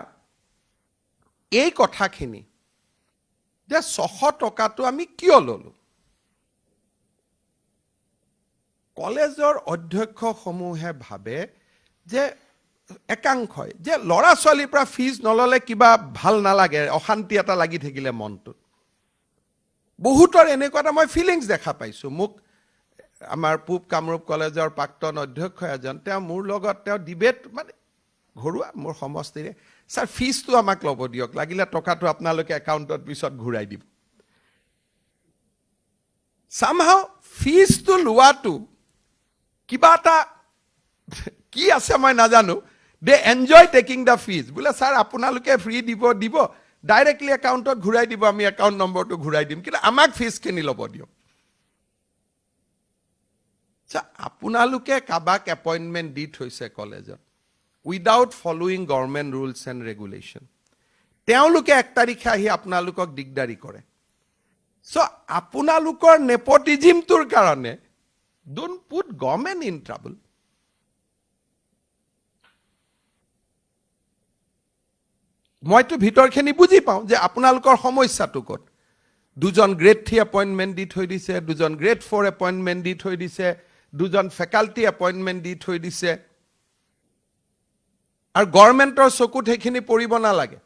এই কথাখিনি যে 600 টকাটো আমি কিয় ললো কলেজৰ অধ্যক্ষ সমূহে ভাবে যে একাংশই যে লৰা ছোৱালীৰ পৰা ফিজ নললে কিবা ভাল নালাগে অশান্তি এটা লাগি থাকিলে মনটোত বহুতৰ এনেকুৱা মই ফিলিংস দেখা পাইছো মোক আমাৰ পূব কামৰূপ কলেজৰ প্ৰাক্তন অধ্যক্ষ এজন তেওঁ মোৰ লগত তেওঁ ডিবেট মানে ঘৰুৱা মোৰ সমষ্টিৰে স্যাৰ ফিজটো আমাক ল'ব দিয়ক লাগিলে টকাটো আপোনালোকে একাউণ্টত পিছত ঘূৰাই দিব somehow ফিজটো লোৱাটো কিবা এটা কি আছে মই নাজানো they enjoy taking the fees বুলে স্যাৰ আপোনালোকে ফ্ৰী দিব ডাইৰেক্টলি একাউণ্টত ঘূৰাই দিব আমি একাউণ্ট নম্বৰটো ঘূৰাই দিম কিন্তু আমাক ফিজ কিনি ল'ব দিয়ক আপোনালোকে কাবাক এপইন্টমেন্ট দি থৈছে কলেজত without following government rules and regulation তেওঁলোকে 1 তাৰিখে আহি আপোনালোকক দিগদাৰি কৰে সো আপোনালোকৰ নেপোটিজমটোৰ কাৰণে don't put government in trouble মইতো ভিতৰখিনি বুজি পাওঁ যে আপোনালোকৰ সমস্যাটো ক'ত দুজন গ্ৰেড 3 এপইন্টমেন্ট দি থৈ দিছে দুজন গ্ৰেড 4 এপইন্টমেন্ট দি থৈ দিছে দুজন ফেকাল্টি এপইন্টমেন্ট দি থৈ দিছে আৰু গভৰ্নমেন্টৰ চকুত হেখিনি পৰিব নালাগে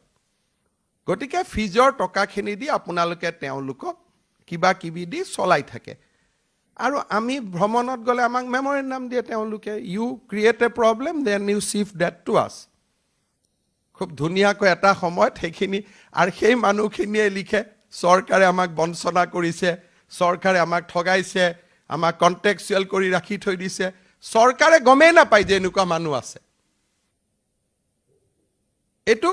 গটিকে ফিজৰ টকাখিনি দি আপোনালোকে তেওঁলোকক কিবা কিবি দি চলাই থাকে আৰু আমি ভ্ৰমণত গলে আমাক মেমৰেন্ডাম দিয়ে তেওঁলোকে you create a problem then you shift that to us খুব ধুনিয়াকৈ এটা সময়ত হেখিনি আৰু সেই মানুহখিনিয়ে লিখে সৰকাৰে আমাক বঞ্চনা কৰিছে সৰকাৰে আমাক ঠগাইছে আমাক কন্টেক্সুৱেল কৰি ৰাখি থৈ দিছে সৰকাৰে গমে না পায় যে এনেকুৱা মানুহ আছে এটো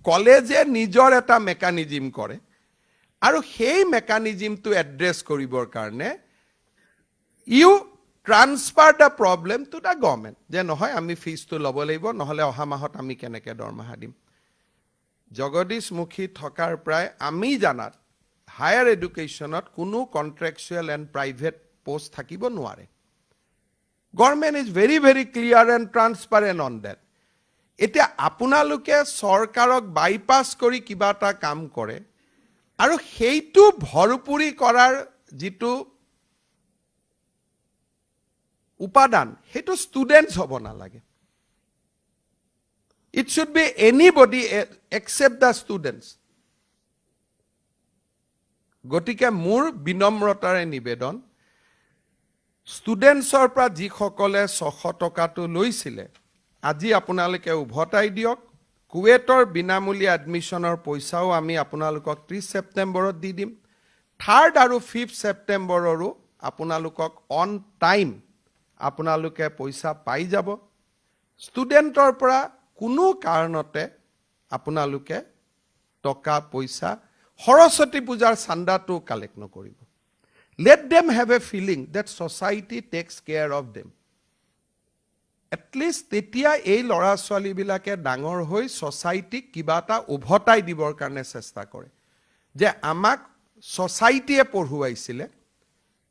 কলেজে নিজৰ এটা মেকানিজম কৰে আৰু সেই মেকানিজমটো এড্ৰেছ কৰিবৰ কাৰণে you transfer the problem to the government যে নহয় আমি ফিজটো ল'ব লাগিব নহলে অহা মাহত আমি কেনেকে দৰমহা দিম জগদীশমুখী থকাৰ প্ৰায় আমি জানাত হায়াৰ এডুকেশ্যনত কোনো কন্ট্ৰেকচুৱেল এণ্ড প্ৰাইভেট পোষ্ট থাকিব নোৱাৰে government is very very clear and transparent on that এতিয়া আপোনালোকে চৰকাৰক বাইপাছ কৰি কিবা এটা কাম কৰে আৰু সেইটো ভৰপুৰি কৰাৰ যিটো উপাদান হেতু স্টুডেন্টস হ'ব নালাগে it should be anybody except the students গটিকে মোৰ বিনম্ৰতাৰে নিবেদন স্টুডেন্টছৰ পৰা যি সকলে 600 টকাটো লৈছিলে আজি আপোনালোকে উভতাই দিয়ক কুৱেটৰ বিনামূলীয়া এডমিশনৰ পইচাও আমি আপোনালোকক 30 সেপ্টেম্বৰত দি দিম 3rd আৰু 5th সেপ্টেম্বৰৰো আপোনালোকক অন টাইম আপোনালোকে পইচা পাই যাব ষ্টুডেন্টৰ পৰা কোনো কাৰণতে আপোনালোকে টকা পইচা সৰস্বতী পূজাৰ চান্দাটো কালেক্ট নকৰিব let them have a feeling that society takes care of them at least তেতিয়া এই ল'ৰা ছোৱালীবিলাকে ডাঙৰ হৈ ছ'চাইটিক কিবা এটা উভতাই দিবৰ কাৰণে চেষ্টা কৰে যে আমাক ছ'চাইটিয়ে পঢ়ুৱাইছিলে,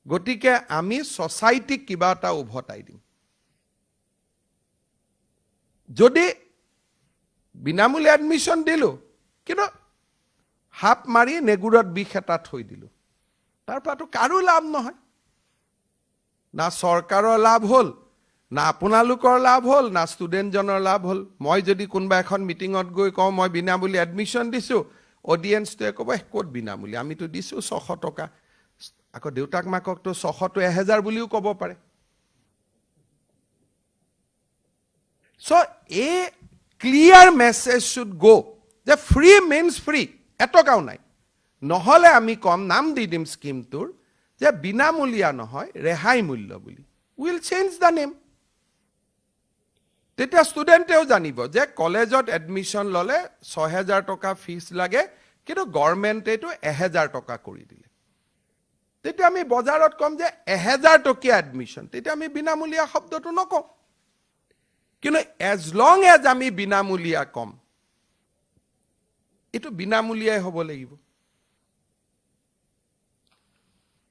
গতিকে আমি ছ'চাইটিক কিবা এটা উভতাই দিম। যদি বিনামূলীয়া এডমিশ্যন দিলোঁ, কিন্তু হাপ মাৰি নেগুৰত বিষ এটা থৈ দিলোঁ, তাৰ পৰাতো কাৰো লাভ নহয়। না চৰকাৰৰ লাভ হ'ল, না আপোনালোকৰ লাভ হ'ল, না ষ্টুডেণ্টজনৰ লাভ হ'ল। মই যদি কোনোবা এখন মিটিঙত গৈ কওঁ মই বিনামূলীয়া এডমিশ্যন দিছোঁ, অডিয়েঞ্চটোৱে ক'ব ক'ত বিনামূলীয়া, আমিতো দিছোঁ 600 টকা। আকৌ দেউতাক মাককতো 600টো 1000 বুলিও ক'ব পাৰে। চ' এ ক্লিয়াৰ মেছেজ শুড গ' যে ফ্ৰী মিনছ ফ্ৰী, এটকাও নাই। নহ'লে আমি কম, নাম দি দিম স্কিমটোৰ যে বিনামূলীয়া নহয়, ৰেহাই মূল্য বুলি। Will change the name. তেতিয়া ষ্টুডেণ্টেও জানিব যে কলেজত এডমিশ্যন ল'লে 6000 টকা ফিজ লাগে, কিন্তু গভৰ্ণমেণ্টেটো 1000 টকা কৰি দিলে। তেতিয়া আমি বজাৰত ক'ম যে 1000 টকীয়া এডমিশ্যন, তেতিয়া আমি বিনামূলীয়া শব্দটো নকওঁ। কিন্তু এজ লং এজ আমি বিনামূলীয়া কম, এইটো বিনামূলীয়াই হ'ব লাগিব।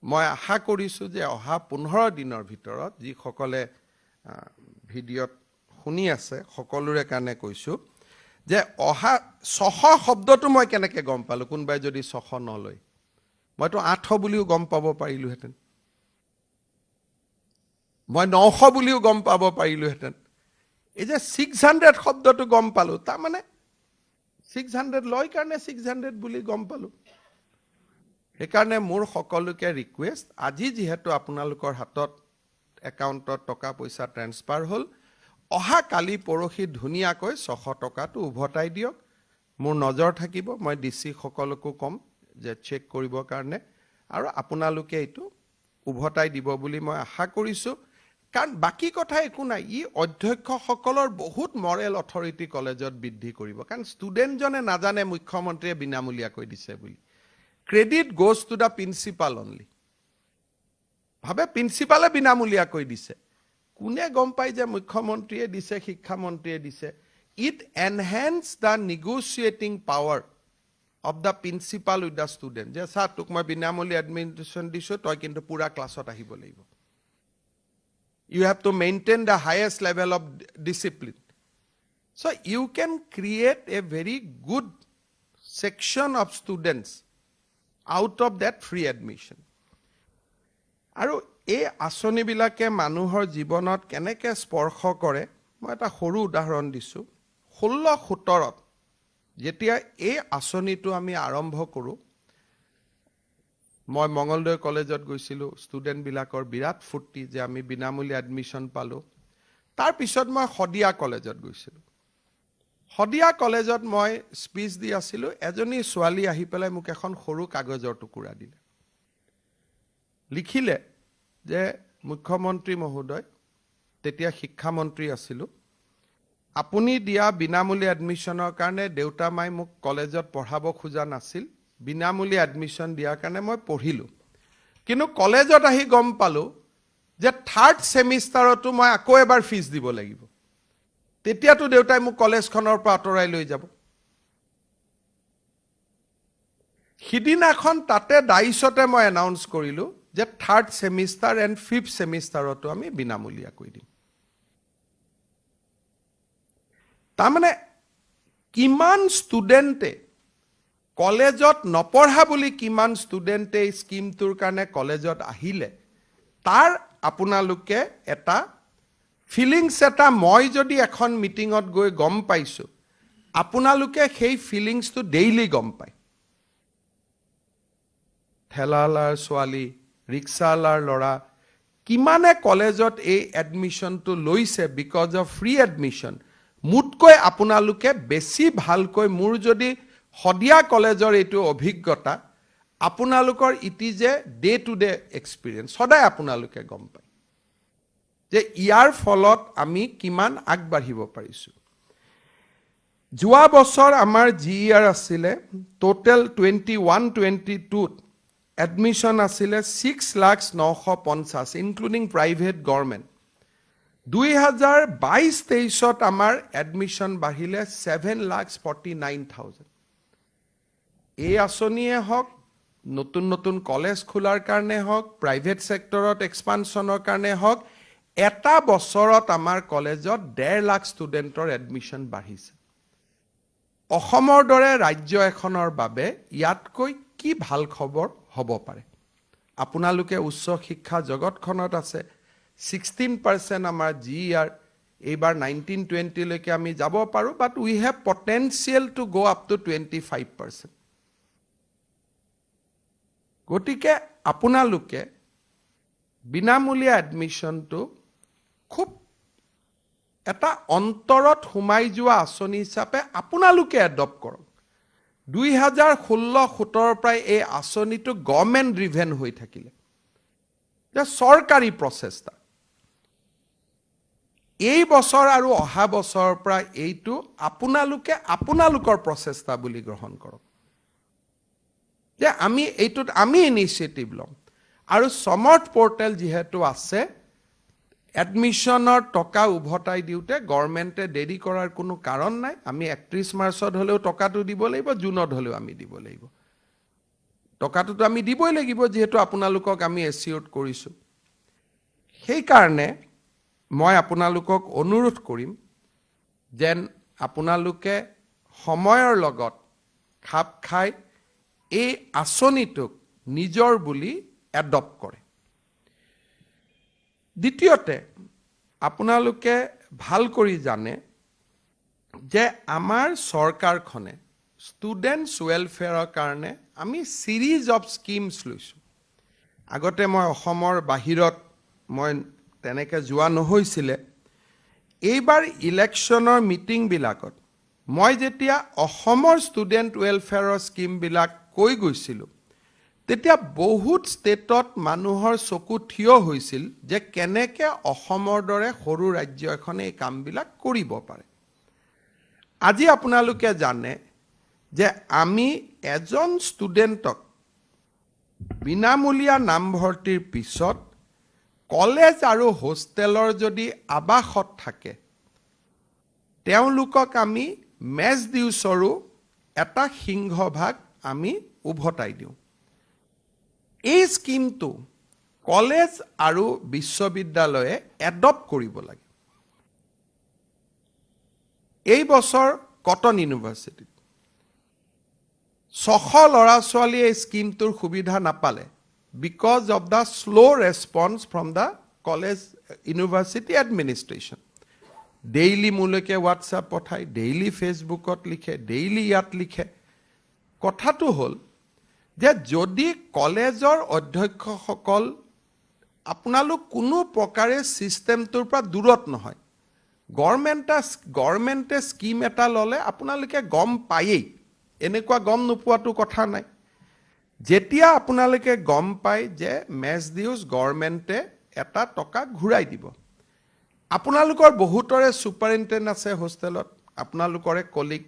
মই আশা কৰিছোঁ যে অহা 15 দিনৰ ভিতৰত, যিসকলে ভিডিঅ'ত শুনি আছে সকলোৰে কাৰণে কৈছোঁ যে অহা 600 শব্দটো মই কেনেকৈ গম পালোঁ, কোনোবাই যদি 600 নলয়, মইতো 800 বুলিও গম পাব পাৰিলোহেঁতেন, মই 900 বুলিও গম পাব পাৰিলোহেঁতেন। এই যে 600 শব্দটো গম পালোঁ, তাৰমানে 600 লয় কাৰণে 600 বুলি গম পালোঁ। সেইকাৰণে মোৰ সকলোকে ৰিকুৱেষ্ট, আজি যিহেতু আপোনালোকৰ হাতত একাউণ্টত টকা পইচা ট্ৰেন্সফাৰ হ'ল, অহা কালি পৰহি ধুনীয়াকৈ 600 টকাটো উভতাই দিয়ক। মোৰ নজৰ থাকিব, মই DC সকলকো ক'ম যে চেক কৰিবৰ কাৰণে, আৰু আপোনালোকে এইটো উভতাই দিব বুলি মই আশা কৰিছোঁ। কাৰণ বাকী কথা একো নাই, ই অধ্যক্ষসকলৰ বহুত মৰেল অথৰিটি কলেজত বৃদ্ধি কৰিব। কাৰণ ষ্টুডেণ্টজনে নাজানে মুখ্যমন্ত্ৰীয়ে বিনামূলীয়াকৈ দিছে বুলি। Credit goes to the principal only. ভাবে প্ৰিন্সিপালে বিনামূলীয়াকৈ দিছে, কোনে গম পায় যে মুখ্যমন্ত্ৰীয়ে দিছে, শিক্ষামন্ত্ৰীয়ে দিছে। It enhance the negotiating power of the principal with the student, যে চা তোক মই বিনামূলীয়া এডমিশ্যন দিছোঁ, তই কিন্তু পুৰা ক্লাছত আহিব লাগিব। You have to maintain the highest level of discipline. So you can create a very good section of students out of that free admission. আৰু এই আঁচনিবিলাকে মানুহৰ জীৱনত কেনেকৈ স্পৰ্শ কৰে, মই এটা সৰু উদাহৰণ দিছোঁ। 16-17 যেতিয়া এই আঁচনিটো আমি আৰম্ভ কৰোঁ, মই মঙলদৈ কলেজত গৈছিলোঁ, ষ্টুডেণ্টবিলাকৰ বিৰাট ফূৰ্তি যে আমি বিনামূলীয়া এডমিশ্যন পালোঁ। তাৰপিছত মই শদিয়া কলেজত গৈছিলোঁ। শদিয়া কলেজত মই স্পীচ দি আছিলোঁ, এজনী ছোৱালী আহি পেলাই মোক এখন সৰু কাগজৰ টুকুৰা দিলে, লিখিলে যে মুখ্যমন্ত্ৰী মহোদয়, তেতিয়া শিক্ষামন্ত্ৰী আছিলোঁ, আপুনি দিয়া বিনামূলীয়া এডমিশ্যনৰ কাৰণে দেউতা মাই মোক কলেজত পঢ়াব খোজা নাছিল, বিনামূলীয়া এডমিশ্যন দিয়াৰ কাৰণে মই পঢ়িলোঁ, কিন্তু কলেজত আহি গম পালোঁ যে 3rd ছেমিষ্টাৰতো মই আকৌ এবাৰ ফিজ দিব লাগিব। তেতিয়াতো দেউতাই মোক কলেজখনৰ পৰা আঁতৰাই লৈ যাব। সিদিনাখন তাতে ডাইচতে মই এনাউন্স কৰিলোঁ যে 3rd ছেমিষ্টাৰ এণ্ড 5th ছেমিষ্টাৰতো আমি বিনামূলীয়াকৈ দিম। তাৰমানে কিমান ষ্টুডেণ্টে কলেজত নপঢ়া বুলি কিমান ষ্টুডেণ্টে এই স্কিমটোৰ কাৰণে কলেজত আহিলে, তাৰ আপোনালোকে এটা ফিলিংছ এটা, মই যদি এখন মিটিঙত গৈ গম পাইছোঁ, আপোনালোকে সেই ফিলিংছটো ডেইলি গম পায়। ঠেলালাৰ ছোৱালী, ৰিক্সালাৰ ল'ৰা, কিমানে কলেজত এই এডমিশ্যনটো লৈছে বিকজ অফ ফ্ৰী এডমিশ্যন, মোতকৈ আপোনালোকে বেছি ভালকৈ, মোৰ যদি শদিয়া কলেজৰ এইটো অভিজ্ঞতা, আপোনালোকৰ it is a day to day experience, সদায় আপোনালোকে গম পায় যে ইয়াৰ ফলত আমি কিমান আগবাঢ়িব পাৰিছোঁ। যোৱা বছৰ আমাৰ GER আছিলে টোটেল 21-22ত এডমিশ্যন আছিলে 6,950,000 ইনক্লুডিং প্ৰাইভেট গভৰ্ণমেণ্ট। 2022-23 আমাৰ এডমিশ্যন বাঢ়িলে 7,49,000। এই আঁচনিয়ে হওক, নতুন নতুন কলেজ খোলাৰ কাৰণে হওক, প্ৰাইভেট ছেক্টৰত এক্সপানশ্যনৰ কাৰণে হওক, এটা বছৰত আমাৰ কলেজত 1.5 লাখ ষ্টুডেণ্টৰ এডমিশ্যন বাঢ়িছে। অসমৰ দৰে ৰাজ্য এখনৰ বাবে ইয়াতকৈ কি ভাল খবৰ হ'ব পাৰে? আপোনালোকে উচ্চ শিক্ষা জগতখনত আছে, 16% আমাৰ GER, এইবাৰ 19-20লৈকে আমি যাব পাৰোঁ, বাট উই হেভ পটেঞ্চিয়েল টু গ' আপ টু 25%। গতিকে আপোনালোকে বিনামূলীয়া এডমিশ্যনটো খুব এটা অন্তৰত সোমাই যোৱা আঁচনি হিচাপে আপোনালোকে এডপ্ট কৰক। 2016-17 পৰাই এই আঁচনিটো গভৰ্ণমেণ্ট ড্ৰিভেন হৈ থাকিলে, যে চৰকাৰী প্ৰচেষ্টা। এই বছৰ আৰু অহা বছৰৰ পৰা এইটো আপোনালোকে আপোনালোকৰ প্ৰচেষ্টা বুলি গ্ৰহণ কৰক, যে আমি ইনিচিয়েটিভ ল'ম। আৰু সমৰ্থ পৰ্টেল যিহেতু আছে, এডমিশ্যনৰ টকা উভতাই দিওঁতে গভৰ্ণমেণ্টে দেৰি কৰাৰ কোনো কাৰণ নাই। আমি 31 মাৰ্চত হ'লেও টকাটো দিব লাগিব, জুনত হ'লেও আমি দিব লাগিব। টকাটোতো আমি দিবই লাগিব, যিহেতু আপোনালোকক আমি এচিয়ৰ্ড কৰিছোঁ। সেইকাৰণে মই আপোনালোকক অনুৰোধ কৰিম যেন আপোনালোকে সময়ৰ লগত খাপ খাই এই আঁচনিটোক নিজৰ বুলি এডপ্ট কৰে। দ্বিতীয়তে, আপোনালোকে ভাল কৰি জানে যে আমাৰ চৰকাৰখনে ষ্টুডেণ্টছ ৱেলফেয়াৰৰ কাৰণে আমি চিৰিজ অফ স্কিমছ লৈছোঁ। আগতে মই অসমৰ বাহিৰত মই তেনেকৈ যোৱা নহৈছিলে। এইবাৰ ইলেকশ্যনৰ মিটিংবিলাকত মই যেতিয়া অসমৰ ষ্টুডেণ্ট ৱেলফেয়াৰৰ স্কিমবিলাক কৈ গৈছিলোঁ, তেতিয়া বহুত ষ্টেটত মানুহৰ চকু থিয় হৈছিল যে কেনেকৈ অসমৰ দৰে সৰু ৰাজ্য এখনে এই কামবিলাক কৰিব পাৰে। আজি আপোনালোকে জানে যে আমি এজন ষ্টুডেণ্টক বিনামূলীয়া নামভৰ্তিৰ পিছত কলেজ আৰু হোষ্টেলৰ যদি আৱাসত থাকে, তেওঁলোকক আমি মেছ ডিউছৰো এটা সিংহভাগ আমি উভতাই দিওঁ। এই স্কিমটো কলেজ আৰু বিশ্ববিদ্যালয়ে এডপ্ট কৰিব লাগে। এই বছৰ কটন ইউনিভাৰ্চিটিত 600 ল'ৰা ছোৱালীয়ে এই স্কিমটোৰ সুবিধা নাপালে, because of the slow' response from the college university administration. Daily মোলৈকে হোৱাটছআপ পঠায়, ডেইলি ফেচবুকত লিখে, ডেইলি ইয়াত লিখে। কথাটো হ'ল যে যদি কলেজৰ অধ্যক্ষসকল আপোনালোক কোনো প্ৰকাৰে ছিষ্টেমটোৰ পৰা দূৰত নহয়, গভৰ্ণমেণ্টে স্কিম এটা ল'লে আপোনালোকে গম পায়েই, এনেকুৱা গম নোপোৱাটো কথা নাই। যেতিয়া আপোনালোকে গম পায় যে মেছ ডিউজ গভৰ্ণমেণ্টে এটা টকা ঘূৰাই দিব, আপোনালোকৰ বহুতৰে ছুপাৰিণ্টেণ্ট আছে হোষ্টেলত, আপোনালোকৰে কলিগ,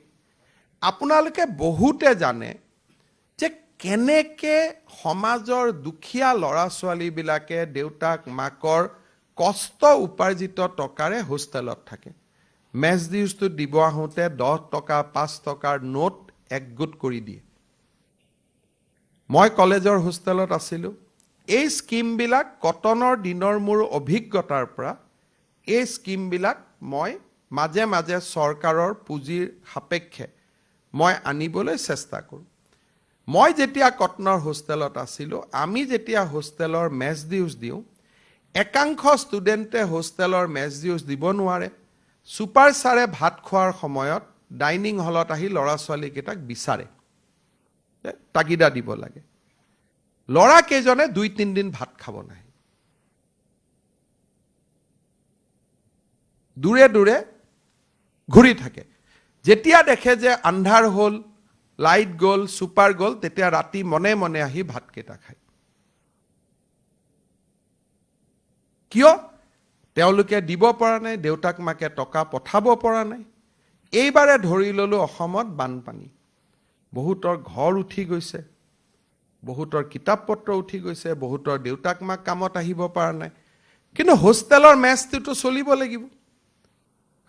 আপোনালোকে বহুতে জানে যে কেনেকৈ সমাজৰ দুখীয়া ল'ৰা ছোৱালীবিলাকে দেউতাক মাকৰ কষ্ট উপাৰ্জিত টকাৰে হোষ্টেলত থাকে। মেছ ডিউজটো দিব আহোঁতে 10 টকা 5 টকাৰ নোট একগোট কৰি দিয়ে। মই কলেজৰ হোষ্টেলত আছিলোঁ। এই স্কিমবিলাক কটনৰ দিনৰ মোৰ অভিজ্ঞতাৰ পৰা এই স্কিমবিলাক মই মাজে মাজে চৰকাৰৰ পুঁজিৰ সাপেক্ষে মই আনিবলৈ চেষ্টা কৰোঁ। মই যেতিয়া কটনৰ হোষ্টেলত আছিলোঁ, আমি যেতিয়া হোষ্টেলৰ মেছ ডিউজ দিওঁ, একাংশ ষ্টুডেণ্টে হোষ্টেলৰ মেছ ডিউজ দিব নোৱাৰে। ছুপাৰ ছাৰে ভাত খোৱাৰ সময়ত ডাইনিং হলত আহি ল'ৰা ছোৱালীকেইটাক বিচাৰে, তাগিদা দিব লাগে। ল'ৰাকেইজনে 2-3 দিন ভাত খাব নাহে, দূৰে দূৰে ঘূৰি থাকে। যেতিয়া দেখে যে আন্ধাৰ হ'ল, লাইট গ'ল, ছুপাৰ গ'ল, তেতিয়া ৰাতি মনে মনে আহি ভাতকেইটা খায়। কিয়? তেওঁলোকে দিব পৰা নাই, দেউতাক মাকে টকা পঠাব পৰা নাই। এইবাৰে ধৰি ল'লোঁ অসমত বানপানী, বহুতৰ ঘৰ উঠি গৈছে, বহুতৰ কিতাপ পত্ৰ উঠি গৈছে, বহুতৰ দেউতাক মাক কামত আহিব পৰা নাই। কিন্তু হোষ্টেলৰ মেচটোতো চলিব লাগিব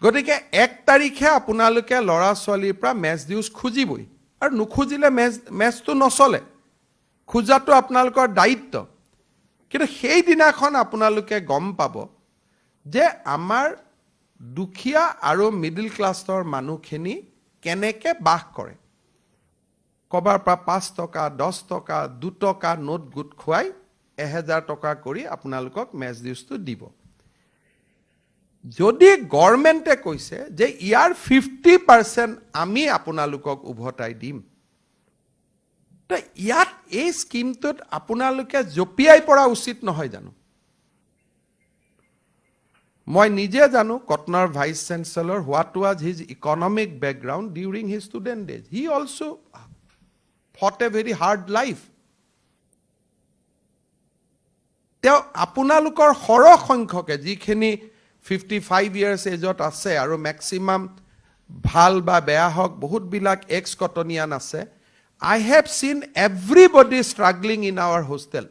গতিকে 1 তাৰিখে আপোনালোকে ল'ৰা ছোৱালীৰ পৰা মেচ ডিউজ খুজিবই আৰু নুখুজিলে মেচটো নচলে খোজাটো আপোনালোকৰ দায়িত্ব কিন্তু সেই দিনাখন আপোনালোকে গম পাব যে আমাৰ দুখীয়া আৰু মিডল ক্লাছৰ মানুহখিনি কেনেকৈ বাস কৰে কবাৰ পৰা 5 টকা 10 টকা 2 টকা নোট গুট খুৱাই 1000 টকা কৰি আপোনালোকক মেচ ডিউজটো দিব যদি গভৰ্ণমেণ্টে কৈছে যে ইয়াৰ 50% আমি আপোনালোকক উভতাই দিম তো ইয়াত এই স্কিমটোত আপোনালোকে জপিয়াই পৰা উচিত নহয় জানো মই নিজে জানো কটনৰ vice chancellor what was his economic background during his student days he also fought a very hard life তেওঁ আপোনালোকৰ সৰহ সংখ্যকে যিখিনি 55 years এজত আছে আৰু ম্যাক্সিমাম ভাল বা বেয়া হক বহুত বিলাক এক্স কটনিয়ান আছে I have seen everybody struggling in our hostel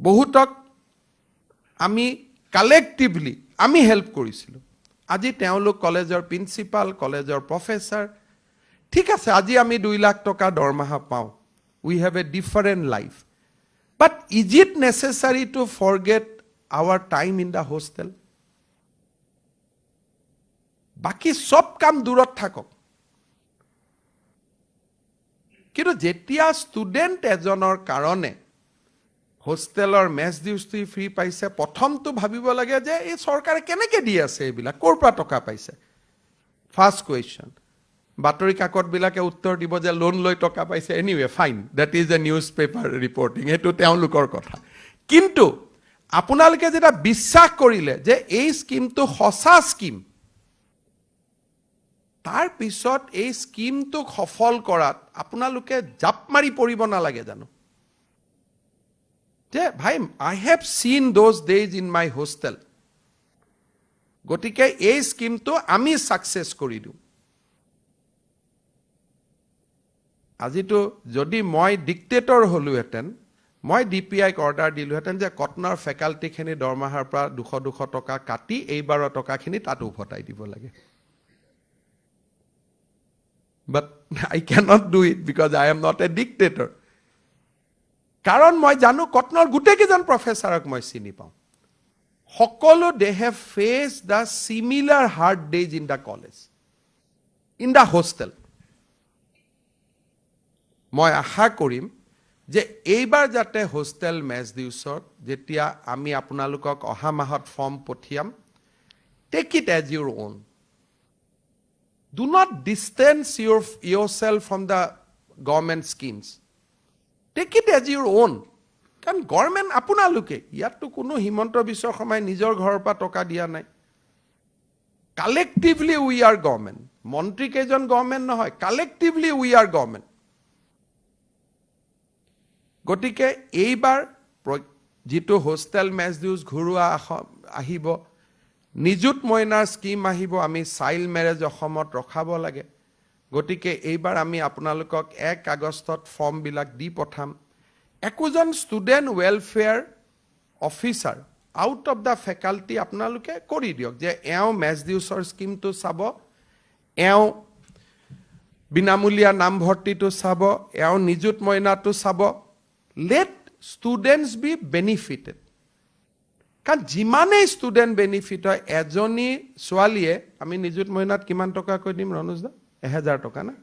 বহুতক আমি কালেক্টিভলি আমি হেল্প কৰিছিলো আজি তেওঁলোক কলেজৰ প্ৰিন্সিপাল কলেজৰ প্ৰফেসৰ ঠিক আছে আজি আমি 2 লাখ টকা দৰমহা পাও we have a different life but is it necessary to forget our time in the hostel বাকি সব কাম দূৰত থাকক কিন্তু যেতিয়া ষ্টুডেন্ট এজনৰ কাৰণে হোষ্টেলৰ মেচ ডিউজটো ফ্ৰী পাইছে প্ৰথমটো ভাবিব লাগে যে এই চৰকাৰে কেনেকৈ দি আছে এইবিলাক ক'ৰ পৰা টকা পাইছে ফাৰ্স্ট কোৱেশ্চন বাতৰি কাকত বিলাকে উত্তৰ দিব যে লোন লৈ টকা পাইছে anyway fine that is a news paper reporting এটো তেওঁলোকৰ কথা কিন্তু আপোনালোকে যেটা বিশ্বাস কৰিলে যে এই স্কিমটো সঁচা স্কিম তাৰ পিছত এই স্কিমটো সফল কৰাত আপোনালোকে জাপ মাৰি পৰিব নালাগে জানো যে ভাই I have seen those days in my hostel গতিকে এই স্কিমটো আমি সাকসেস কৰি দিও আজিতো যদি মই ডিক্টেটৰ হলুহেতেন মই ডিপিআইক অৰ্ডাৰ দিলুহেতেন যে কটনৰ ফেকাল্টিখিনি দৰমহাৰ পৰা 200 টকা কাটি এইবাৰ টকাখিনি তাত উভতাই দিব লাগে but I cannot do it because I am not a dictator কাৰণ মই জানো কটনৰ গুটেকিজন প্ৰফেসৰক মই চিনি পাও সকলো they have faced the similar hard days in the college in the hostel মই আশা কৰিম যে এইবাৰ যাতে হোষ্টেল মেচ ডিউছত যেতিয়া আমি আপোনালোকক অহা মাহত ফৰ্ম পঠিয়াম take it as your own do not distance yourself from the government schemes take it as your own কাৰণ গভৰ্ণমেণ্ট আপোনালোকে ইয়াততো কোনো হিমন্ত বিশ্ব শৰ্মাই নিজৰ ঘৰৰ পৰা টকা দিয়া নাই কালেক্টিভলি উই আৰ গভৰ্ণমেণ্ট মন্ত্ৰী কেজন গভৰ্ণমেণ্ট নহয় কালেক্টিভলি উই আৰ গভৰ্ণমেণ্ট গতিকে এইবাৰ যেটো হোষ্টেল মেচ ডিউজ ঘৰুৱা আহিব নিযুত মইনাৰ স্কিম আহিব আমি চাইল্ড মেৰেজ অসমত ৰখাব লাগে গতিকে এইবাৰ আমি আপোনালোকক 1 আগষ্টত ফৰ্ম বিলাক দি পঠাম একোজন student welfare officer out of the faculty আপোনালোকে কৰি দিয়ক যে এও মেচ ডিউজৰ স্কিমটো চাব এও বিনামূলীয়া নামভৰ্তিটো চাব এও নিযুত মইনাটো চাব let students be benefited কাৰণ যিমানে ষ্টুডেন্ট বেনিফিট হয় এজনী ছোৱালীয়ে আমি নিযুত মইনাত কিমান টকা কৈ দিম ৰনোজদা 1000 টকা না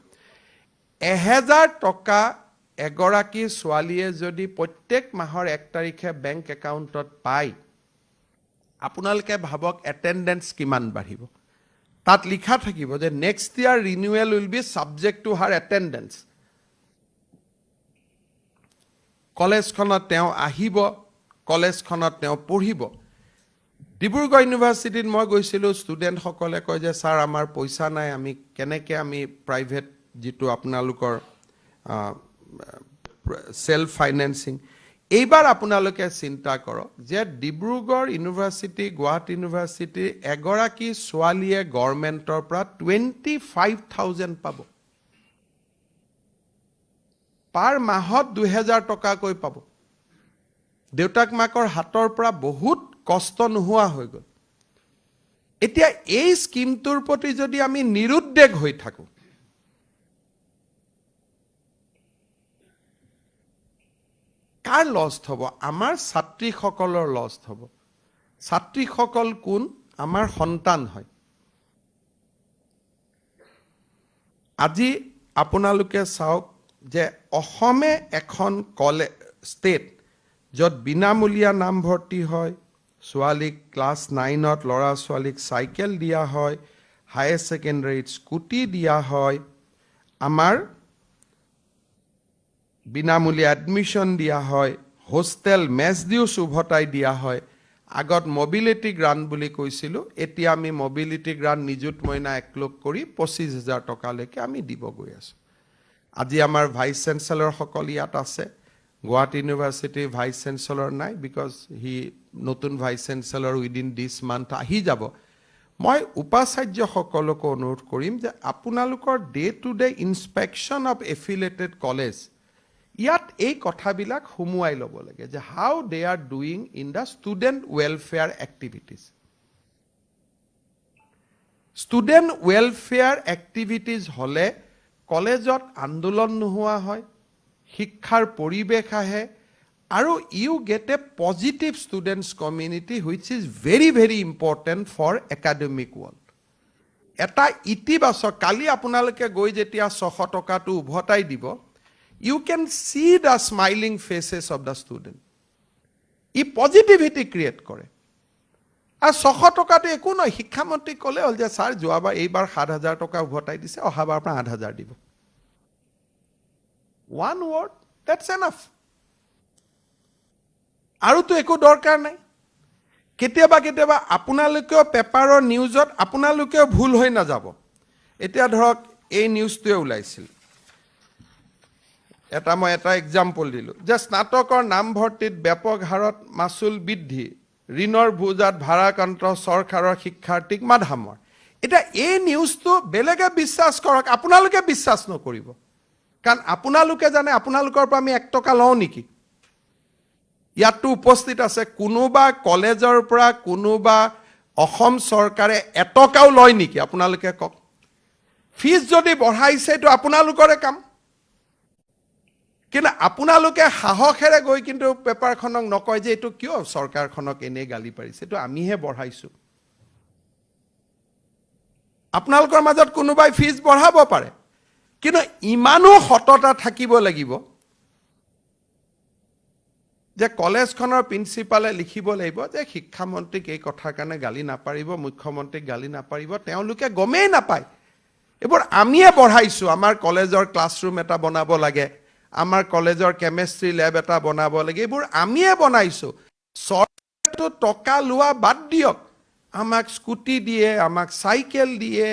1000 টকা এগৰাকী ছোৱালীয়ে যদি প্ৰত্যেক মাহৰ 1 তাৰিখে বেংক একাউণ্টত পায় আপোনালোকে ভাবক এটেন্ডেন্স কিমান বাঢ়িব তাত লিখা থাকিব যে next year renewal will be subject to her attendance কলেজখনত তেওঁ আহিব কলেজখনত তেওঁ পঢ়িব ডিব্ৰুগড় ইউনিভাৰ্সিটিত মই গৈছিলো ষ্টুডেন্ট সকলে কয় যে স্যাৰ আমাৰ পইচা নাই আমি কেনেকৈ আমি প্ৰাইভেট যেটো আপোনালোকৰ সেলফ ফাইনান্সিং এইবাৰ আপোনালোকে চিন্তা কৰক যে ডিব্ৰুগড় ইউনিভাৰ্সিটি গুৱাহাটী ইউনিভাৰ্সিটি এগৰাকী ছোৱালীয়ে গভৰ্ণমেণ্টৰ পৰা 25000 পাব পাৰ মাহত 2000 টকাকৈ পাব। দেউতাক মাকৰ হাতৰ পৰা বহুত কষ্ট নোহোৱা হৈ গ'ল। এতিয়া এই স্কিমটোৰ প্ৰতি যদি আমি নিৰুদ্বেগ হৈ থাকোঁ, কাৰ লষ্ট হ'ব? আমাৰ ছাত্ৰীসকলৰ লষ্ট হ'ব। ছাত্ৰীসকল কোন? আমাৰ সন্তান হয়। আজি আপোনালোকে চাওক যে অসমে এখন ষ্টেট য'ত বিনামূলীয়া নামভৰ্তি হয়, ছোৱালীক ক্লাছ 9ত ল'ৰা ছোৱালীক চাইকেল দিয়া হয়, হায়াৰ ছেকেণ্ডাৰীত স্কুটি দিয়া হয়, আমাৰ বিনামূলীয়া এডমিশ্যন দিয়া হয়, হোষ্টেল মেছ ডিউছ উভতাই দিয়া হয়। আগত মবিলিটি গ্ৰাণ্ট বুলি কৈছিলোঁ, এতিয়া আমি মবিলিটি গ্ৰাণ্ট নিযুত মইনা একলগ কৰি 25,000 টকালৈকে আমি দিব গৈ আছোঁ। আজি আমাৰ ভাইচ চেঞ্চেলৰসকল ইয়াত আছে। গুৱাহাটী ইউনিভাৰ্চিটিৰ ভাইচ চেঞ্চেলৰ নাই, বিকজ নতুন vice chancellor within this month আহি যাব। মই উপাচাৰ্যসকলকো অনুৰোধ কৰিম যে আপোনালোকৰ day to day inspection of affiliated college, ইয়াত এই কথাবিলাক সুমুৱাই ল'ব লাগে যে how they are doing in the student welfare activities. Student welfare activities হ'লে কলেজত আন্দোলন নোহোৱা হয়, শিক্ষাৰ পৰিৱেশ আহে, আৰু you get a positive students community which is very very important for academic world. এটা ইতিবাচক, কালি আপোনালোকে গৈ যেতিয়া 600 টকাটো উভতাই দিব, you can see the smiling faces of the student. E positivity create কৰে। আৰু 600 টকাটো একো নহয়, শিক্ষামন্ত্ৰীক ক'লে হ'ল যে ছাৰ যোৱাবাৰ এইবাৰ 7,000 টকা উভতাই দিছে, অহাবাৰ পৰা 8,000 দিব। One word, that's enough. আৰুতো একো দৰকাৰ নাই। কেতিয়াবা কেতিয়াবা আপোনালোকেও পেপাৰৰ নিউজত আপোনালোকেও ভুল হৈ নাযাব। এতিয়া ধৰক এই নিউজটোৱে ওলাইছিল, মই এটা এক্সাম্পল দিলোঁ যে স্নাতকৰ নামভৰ্তিত ব্যাপক হাৰত মাচুল বৃদ্ধি, ঋণৰ বোজাত ভাৰাক্ৰান্ত চৰকাৰৰ শিক্ষাৰ্থীক মাধামৰ। এতিয়া এই নিউজটো বেলেগে বিশ্বাস কৰক, আপোনালোকে বিশ্বাস নকৰিব, কাৰণ আপোনালোকে জানে আপোনালোকৰ পৰা আমি 1 টকা লওঁ নেকি? ইয়াততো উপস্থিত আছে, কোনোবা কলেজৰ পৰা কোনোবা অসম চৰকাৰে 1 টকাও লয় নেকি? আপোনালোকে কওক। ফিজ যদি বঢ়াইছে এইটো আপোনালোকৰে কাম, কিন্তু আপোনালোকে সাহসেৰে গৈ কিন্তু পেপাৰখনক নকয় যে এইটো কিয় চৰকাৰখনক এনেই গালি পাৰিছে, এইটো আমিহে বঢ়াইছোঁ। আপোনালোকৰ মাজত কোনোবাই ফিজ বঢ়াব পাৰে, কিন্তু ইমানো সততা থাকিব লাগিব যে কলেজখনৰ প্ৰিন্সিপালে লিখিব লাগিব যে শিক্ষামন্ত্ৰীক এই কথাৰ কাৰণে গালি নাপাৰিব, মুখ্যমন্ত্ৰীক গালি নাপাৰিব, তেওঁলোকে গমেই নাপায়। এইবোৰ আমিয়ে বঢ়াইছোঁ। আমাৰ কলেজৰ ক্লাছৰুম এটা বনাব লাগে, আমাৰ কলেজৰ কেমেষ্ট্ৰি লেব এটা বনাব লাগে, এইবোৰ আমিয়ে বনাইছোঁ। চৰকাৰেতো টকা লোৱা বাদ দিয়ক, আমাক স্কুটি দিয়ে, আমাক চাইকেল দিয়ে,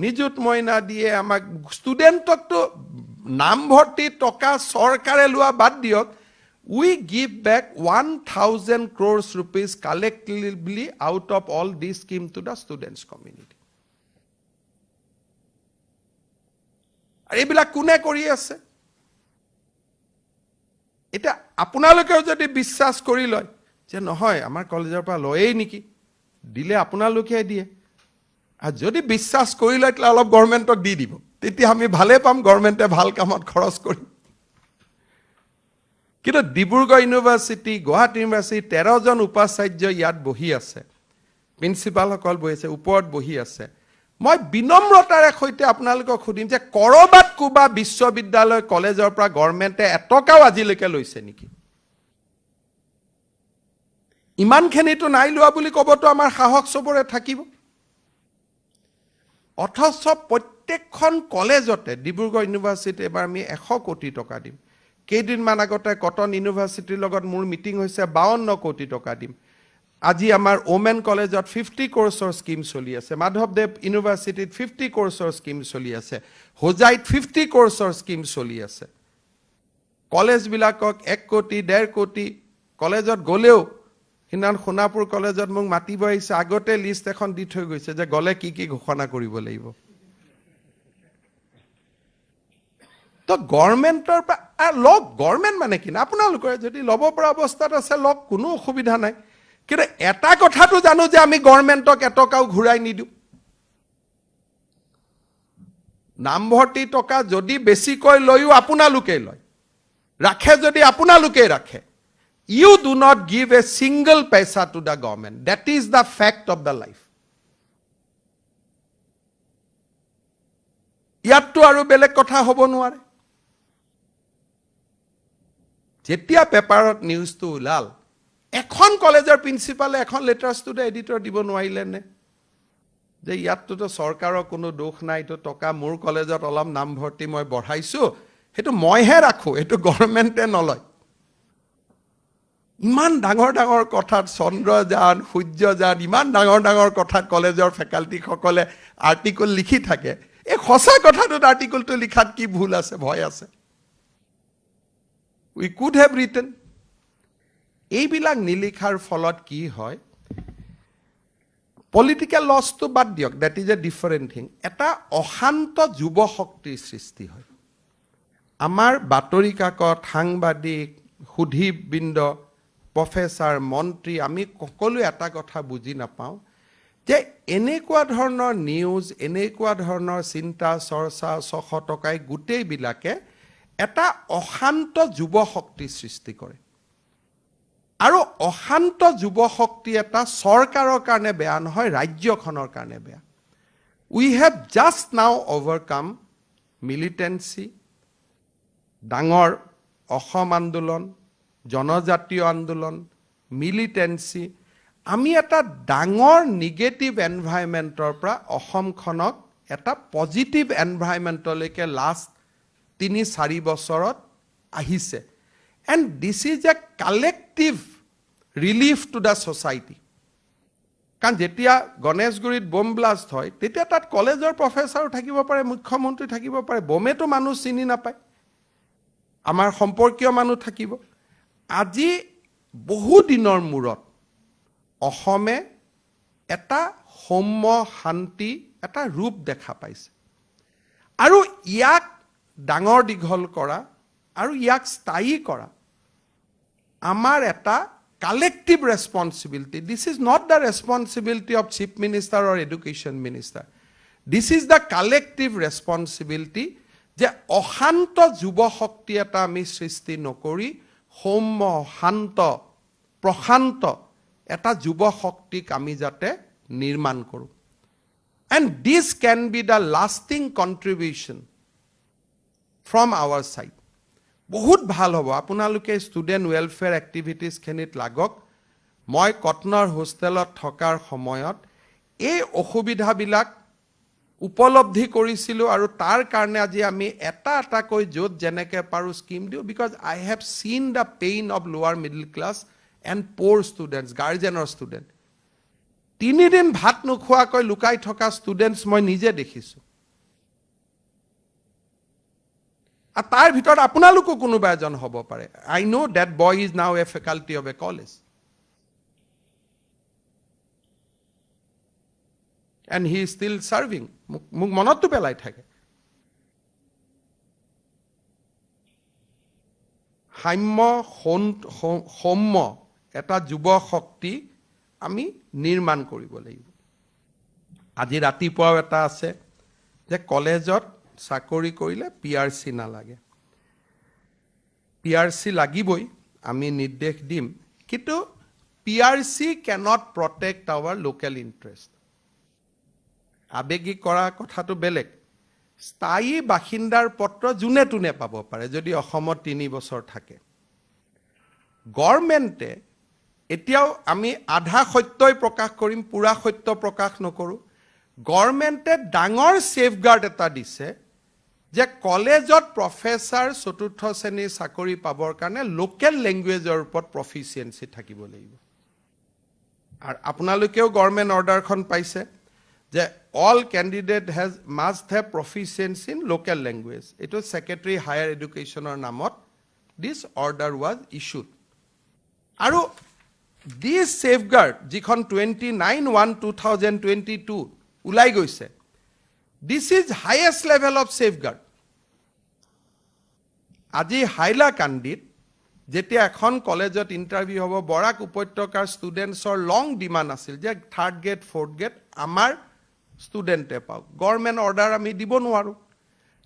নিযুত মইনা দিয়ে, আমাক ষ্টুডেণ্টকতো নামভৰ্তি টকা চৰকাৰে লোৱা বাদ দিয়ক, we give back 1,000 crores rupees collectively out of all this scheme to the students community. আৰু এইবিলাক কোনে কৰি আছে? এতিয়া আপোনালোকেও যদি বিশ্বাস কৰি লয় যে নহয় আমাৰ কলেজৰ পৰা লয়েই নেকি, দিলে আপোনালোকে দিয়ে, আৰু যদি বিশ্বাস কৰি লয় তেতিয়া অলপ গভৰ্ণমেণ্টক দি দিব, তেতিয়া আমি ভালে পাম, গভৰ্ণমেণ্টে ভাল কামত খৰচ কৰিম। কিন্তু ডিব্ৰুগড় ইউনিভাৰ্চিটি, গুৱাহাটী ইউনিভাৰ্চিটি 13 জন উপাচাৰ্য ইয়াত বহি আছে, প্ৰিন্সিপালসকল বহি আছে, ওপৰত বহি আছে। মই বিনম্ৰতাৰে সৈতে আপোনালোকক সুধিম যে কৰবাত কোবা বিশ্ববিদ্যালয় কলেজৰ পৰা গভৰ্ণমেণ্টে 1 টকাও আজিলৈকে লৈছে নেকি? ইমানখিনিতো নাই লোৱা বুলি ক'বতো আমাৰ সাহস চবৰে থাকিব। অথচ প্ৰত্যেকখন কলেজতে, ডিব্ৰুগড় ইউনিভাৰ্চিটি এবাৰ আমি 100 কোটি টকা দিম। কেইদিনমান আগতে কটন ইউনিভাৰ্চিটিৰ লগত মোৰ মিটিং হৈছে, 52 কোটি টকা দিম। আজি আমাৰ ওমেন কলেজত 50 কোৰ্চৰ স্কিম চলি আছে, মাধৱদেৱ ইউনিভাৰ্চিটিত 50 কোৰ্চৰ স্কিম চলি আছে, হোজাইত 50 কোৰ্চৰ স্কিম চলি আছে। কলেজবিলাকক 1 কোটি 1.5 কোটি, কলেজত গ'লেও সিদিনা সোণাপুৰ কলেজত মোক মাতিব আহিছে, আগতে লিষ্ট এখন দি থৈ গৈছে যে গ'লে কি কি ঘোষণা কৰিব লাগিব। তো তো গভৰ্ণমেণ্টৰ পৰা লওক, গভৰ্ণমেণ্ট মানে কি আপোনালোকৰ যদি ল'ব পৰা অৱস্থাত আছে লওক, কোনো অসুবিধা নাই। কিন্তু এটা কথাটো জানো যে আমি গভৰ্ণমেণ্টক এটকাও ঘূৰাই নিদিওঁ। নামভৰ্তি টকা যদি বেছিকৈ লৈও আপোনালোকেই লয়, ৰাখে যদি আপোনালোকেই ৰাখে। You do not give a single paisa to the government. That is the fact of the life. ইয়াততো আৰু বেলেগ কথা হ'ব নোৱাৰে। যেতিয়া পেপাৰত নিউজটো ওলাল, এখন কলেজৰ প্ৰিন্সিপালে এখন লেটাৰ্ছ টু দ্য এডিটৰ দিব নোৱাৰিলে নে যে ইয়াততো চৰকাৰৰ কোনো দোষ নাই, এইটো টকা মোৰ কলেজত অলপ নামভৰ্তি মই বঢ়াইছোঁ, সেইটো মইহে ৰাখোঁ, এইটো গভৰ্ণমেণ্টে নলয়। ইমান ডাঙৰ ডাঙৰ কথাত চন্দ্ৰযান, সূৰ্যযান, ইমান ডাঙৰ ডাঙৰ কথাত কলেজৰ ফেকাল্টিসকলে আৰ্টিকল লিখি থাকে। এই সঁচা কথাটোত আৰ্টিকলটো লিখাত কি ভুল আছে, ভয় আছে? We could have written. এইবিলাক নিলিখাৰ ফলত কি হয়, পলিটিকেল লছটো বাদ দিয়ক, that is a different thing. এটা অশান্ত যুৱ শক্তিৰ সৃষ্টি হয়। আমাৰ বাতৰি কাকত, সাংবাদিক, সুধীবৃন্দ, প্ৰফেচাৰ, মন্ত্ৰী, আমি সকলোৱে এটা কথা বুজি নাপাওঁ যে এনেকুৱা ধৰণৰ নিউজ, এনেকুৱা ধৰণৰ চিন্তা চৰ্চা, 600 টকাই গোটেইবিলাকে এটা অশান্ত যুৱ শক্তিৰ সৃষ্টি কৰে। আৰু অশান্ত যুৱ শক্তি এটা চৰকাৰৰ কাৰণে বেয়া নহয়, ৰাজ্যখনৰ কাৰণে বেয়া। উই হেভ জাষ্ট নাও অভাৰকাম মিলিটেঞ্চি, ডাঙৰ অসম আন্দোলন, জনজাতীয় আন্দোলন, মিলিটেঞ্চি। আমি এটা ডাঙৰ নিগেটিভ এনভাইৰনমেণ্টৰ পৰা অসমখনক এটা পজিটিভ এনভাইৰনমেণ্টলৈকে লাষ্ট 3-4 বছৰত আহিছে। And this is a collective relief to the society. কাৰণ যেতিয়া গণেশগুৰিত বোম ব্লাষ্ট হয়, তেতিয়া তাত কলেজৰ প্ৰফেচাৰো থাকিব পাৰে, মুখ্যমন্ত্ৰী থাকিব পাৰে, বোমেতো মানুহ চিনি নাপায়, আমাৰ সম্পৰ্কীয় মানুহ থাকিব। আজি বহু দিনৰ মূৰত অসমে এটা সৌম্য শান্তি এটা ৰূপ দেখা পাইছে। আৰু ইয়াক ডাঙৰ দীঘল কৰা আৰু ইয়াক স্থায়ী কৰা আমাৰ এটা collective responsibility. This is not the responsibility of chief minister or education minister. This is the collective responsibility যে অশান্ত যুৱ শক্তি এটা আমি সৃষ্টি নকৰি সৌম্য, শান্ত, প্ৰশান্ত এটা যুৱ শক্তিক আমি যাতে নিৰ্মাণ কৰোঁ। And this can be the lasting contribution from our side. বহুত ভাল হ'ব আপোনালোকে ষ্টুডেণ্ট ৱেলফেয়াৰ এক্টিভিটিজখিনিত লাগক। মই কটনৰ হোষ্টেলত থকাৰ সময়ত এই অসুবিধাবিলাক উপলব্ধি কৰিছিলোঁ, আৰু তাৰ কাৰণে আজি আমি এটা এটাকৈ য'ত যেনেকৈ পাৰোঁ স্কিম দিওঁ। Because I have seen the pain of lower middle class and poor students, গাৰ্জেনৰ ষ্টুডেণ্ট। 3 দিন ভাত নোখোৱাকৈ লুকাই থকা ষ্টুডেণ্টছ মই নিজে দেখিছোঁ। আৰু তাৰ ভিতৰত আপোনালোকো কোনোবা এজন হ'ব পাৰে। আই ন' date boy is now a faculty of a college. And he is still serving. মোক মনততো পেলাই থাকে। সৌম্য এটা যুৱ শক্তি আমি নিৰ্মাণ কৰিব লাগিব। আজি ৰাতিপুৱাও এটা আছে যে কলেজত চাকৰি কৰিলে PRC নালাগে। PRC লাগিবই, আমি নিৰ্দেশ দিম, কিন্তু PRC cannot protect our local interest. আবেগিক কৰা কথাটো বেলেগ। স্থায়ী বাসিন্দাৰ পত্ৰ যোনে তোনে পাব পাৰে যদি অসমত 3 বছৰ থাকে। গভৰ্ণমেণ্টে এতিয়াও আমি আধা সত্যই প্ৰকাশ কৰিম, পুৰা সত্য প্ৰকাশ নকৰোঁ। গভৰ্ণমেণ্টে ডাঙৰ ছেফগাৰ্ড এটা দিছে যে কলেজত প্ৰফেচাৰ 4ৰ্থ শ্ৰেণীৰ চাকৰি পাবৰ কাৰণে লোকেল লেংগুৱেজৰ ওপৰত প্ৰফিচিয়েঞ্চি থাকিব লাগিব। আৰু আপোনালোকেও গভৰ্ণমেণ্ট অৰ্ডাৰখন পাইছে যে all candidate must have proficiency in local language. It was Secretary Higher Education or namot. This order was issued. Aru this safeguard, jikhon 29/1/2022 ulai goise. This is highest level of safeguard. আজি হাইলাকান্দিত যেতিয়া এখন কলেজত interview হ'ব বৰাক উপত্যকাৰ ষ্টুডেণ্টছৰ লং demand আছিল যে 3rd grade 4th grade আমাৰ ষ্টুডেণ্টে পাওক গভৰ্ণমেণ্ট অৰ্ডাৰ আমি দিব নোৱাৰোঁ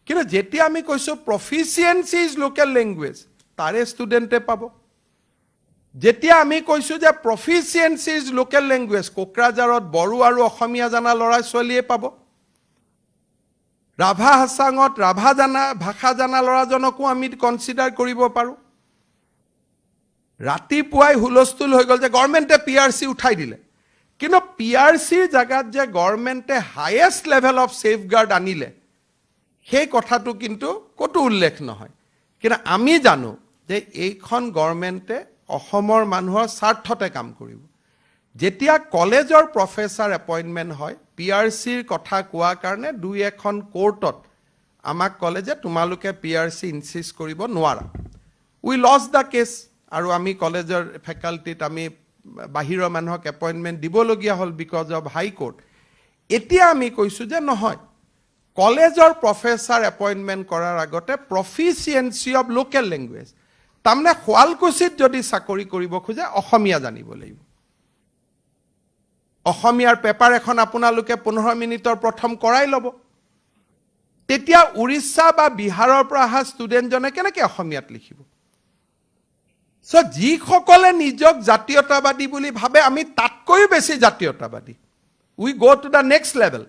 কিন্তু যেতিয়া আমি কৈছোঁ প্ৰফিচিয়েঞ্চি ইজ লোকেল লেংগুৱেজ তাৰে ষ্টুডেণ্টে পাব যেতিয়া আমি কৈছোঁ যে প্ৰফিচিয়েঞ্চি ইজ লোকেল লেংগুৱেজ কোকৰাঝাৰত বড়ো আৰু অসমীয়া জানা ল'ৰা ছোৱালীয়ে পাব ৰাভা হাছাঙত ৰাভা জানা ভাষা জানা ল'ৰাজনকো আমি কনচিডাৰ কৰিব পাৰোঁ ৰাতিপুৱাই হুলস্থুল হৈ গ'ল যে গভৰ্ণমেণ্টে PRC উঠাই দিলে কিন্তু PRCৰ জাগাত যে গভৰ্ণমেণ্টে হাইয়েষ্ট লেভেল অফ ছেফগাৰ্ড আনিলে সেই কথাটো কিন্তু ক'তো উল্লেখ নহয় কিন্তু আমি জানো যে এইখন গভৰ্ণমেণ্টে অসমৰ মানুহৰ স্বাৰ্থতে কাম কৰিব যেতিয়া কলেজৰ প্ৰফেচাৰ এপইণ্টমেণ্ট হয় PRCৰ কথা কোৱা কাৰণে দুই এখন কোৰ্টত আমাক ক'লে যে তোমালোকে PRC ইনচিষ্ট কৰিব নোৱাৰা উই লছ দ্য কেছ আৰু আমি কলেজৰ ফেকাল্টিত আমি বাহিৰৰ মানুহক এপইণ্টমেণ্ট দিবলগীয়া হ'ল বিকজ অফ হাই কোৰ্ট এতিয়া আমি কৈছোঁ যে নহয় কলেজৰ প্ৰফেচাৰ এপইণ্টমেণ্ট কৰাৰ আগতে প্ৰফিচিয়েঞ্চি অফ লোকেল লেংগুৱেজ তাৰমানে শুৱালকুছিত যদি চাকৰি কৰিব খোজে অসমীয়া জানিব লাগিব অসমীয়াৰ পেপাৰ এখন আপোনালোকে 15 মিনিটৰ প্ৰথম কৰাই ল'ব তেতিয়া উৰিষ্যা বা বিহাৰৰ পৰা অহা ষ্টুডেণ্টজনে কেনেকৈ অসমীয়াত লিখিব সো যিসকলে নিজক জাতীয়তাবাদী বুলি ভাবে আমি তাতকৈও বেছি জাতীয়তাবাদী we go to the next level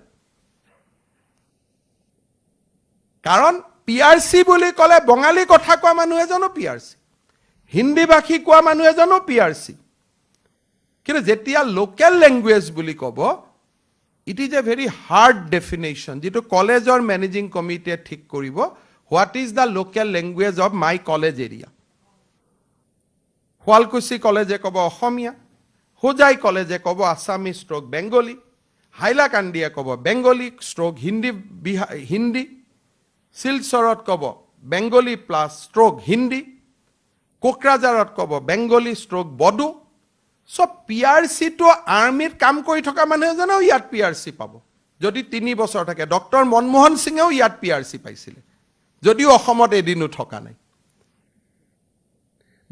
কাৰণ PRC বুলি ক'লে বঙালী কথা কোৱা মানুহ এজনো PRC হিন্দী ভাষী কোৱা মানুহ এজনো PRC কিন্তু যেতিয়া লোকেল লেংগুৱেজ বুলি ক'ব it is a very hard definition যেটো কলেজৰ মেনেজিং কমিটিয়ে ঠিক কৰিব what is the local language of my college area Sualkuchi কলেজে ক'ব অসমীয়া হোজাই কলেজে ক'ব আছামী ষ্ট্ৰোক বেংগলী হাইলাকান্দিয়ে ক'ব বেংগলী ষ্ট্ৰোক হিন্দী শিলচৰত ক'ব বেংগলী প্লাছ ষ্ট্ৰোক হিন্দী কোকৰাঝাৰত ক'ব বেংগলী ষ্ট্ৰোক বড়ো সব PRCটো আৰ্মিত কাম কৰি থকা মানুহ এজনেও ইয়াত PRC পাব যদি 3 বছৰ থাকে ডক্টৰ মনমোহন সিঙেও ইয়াত PRC পাইছিলে যদিও অসমত এদিনো থকা নাই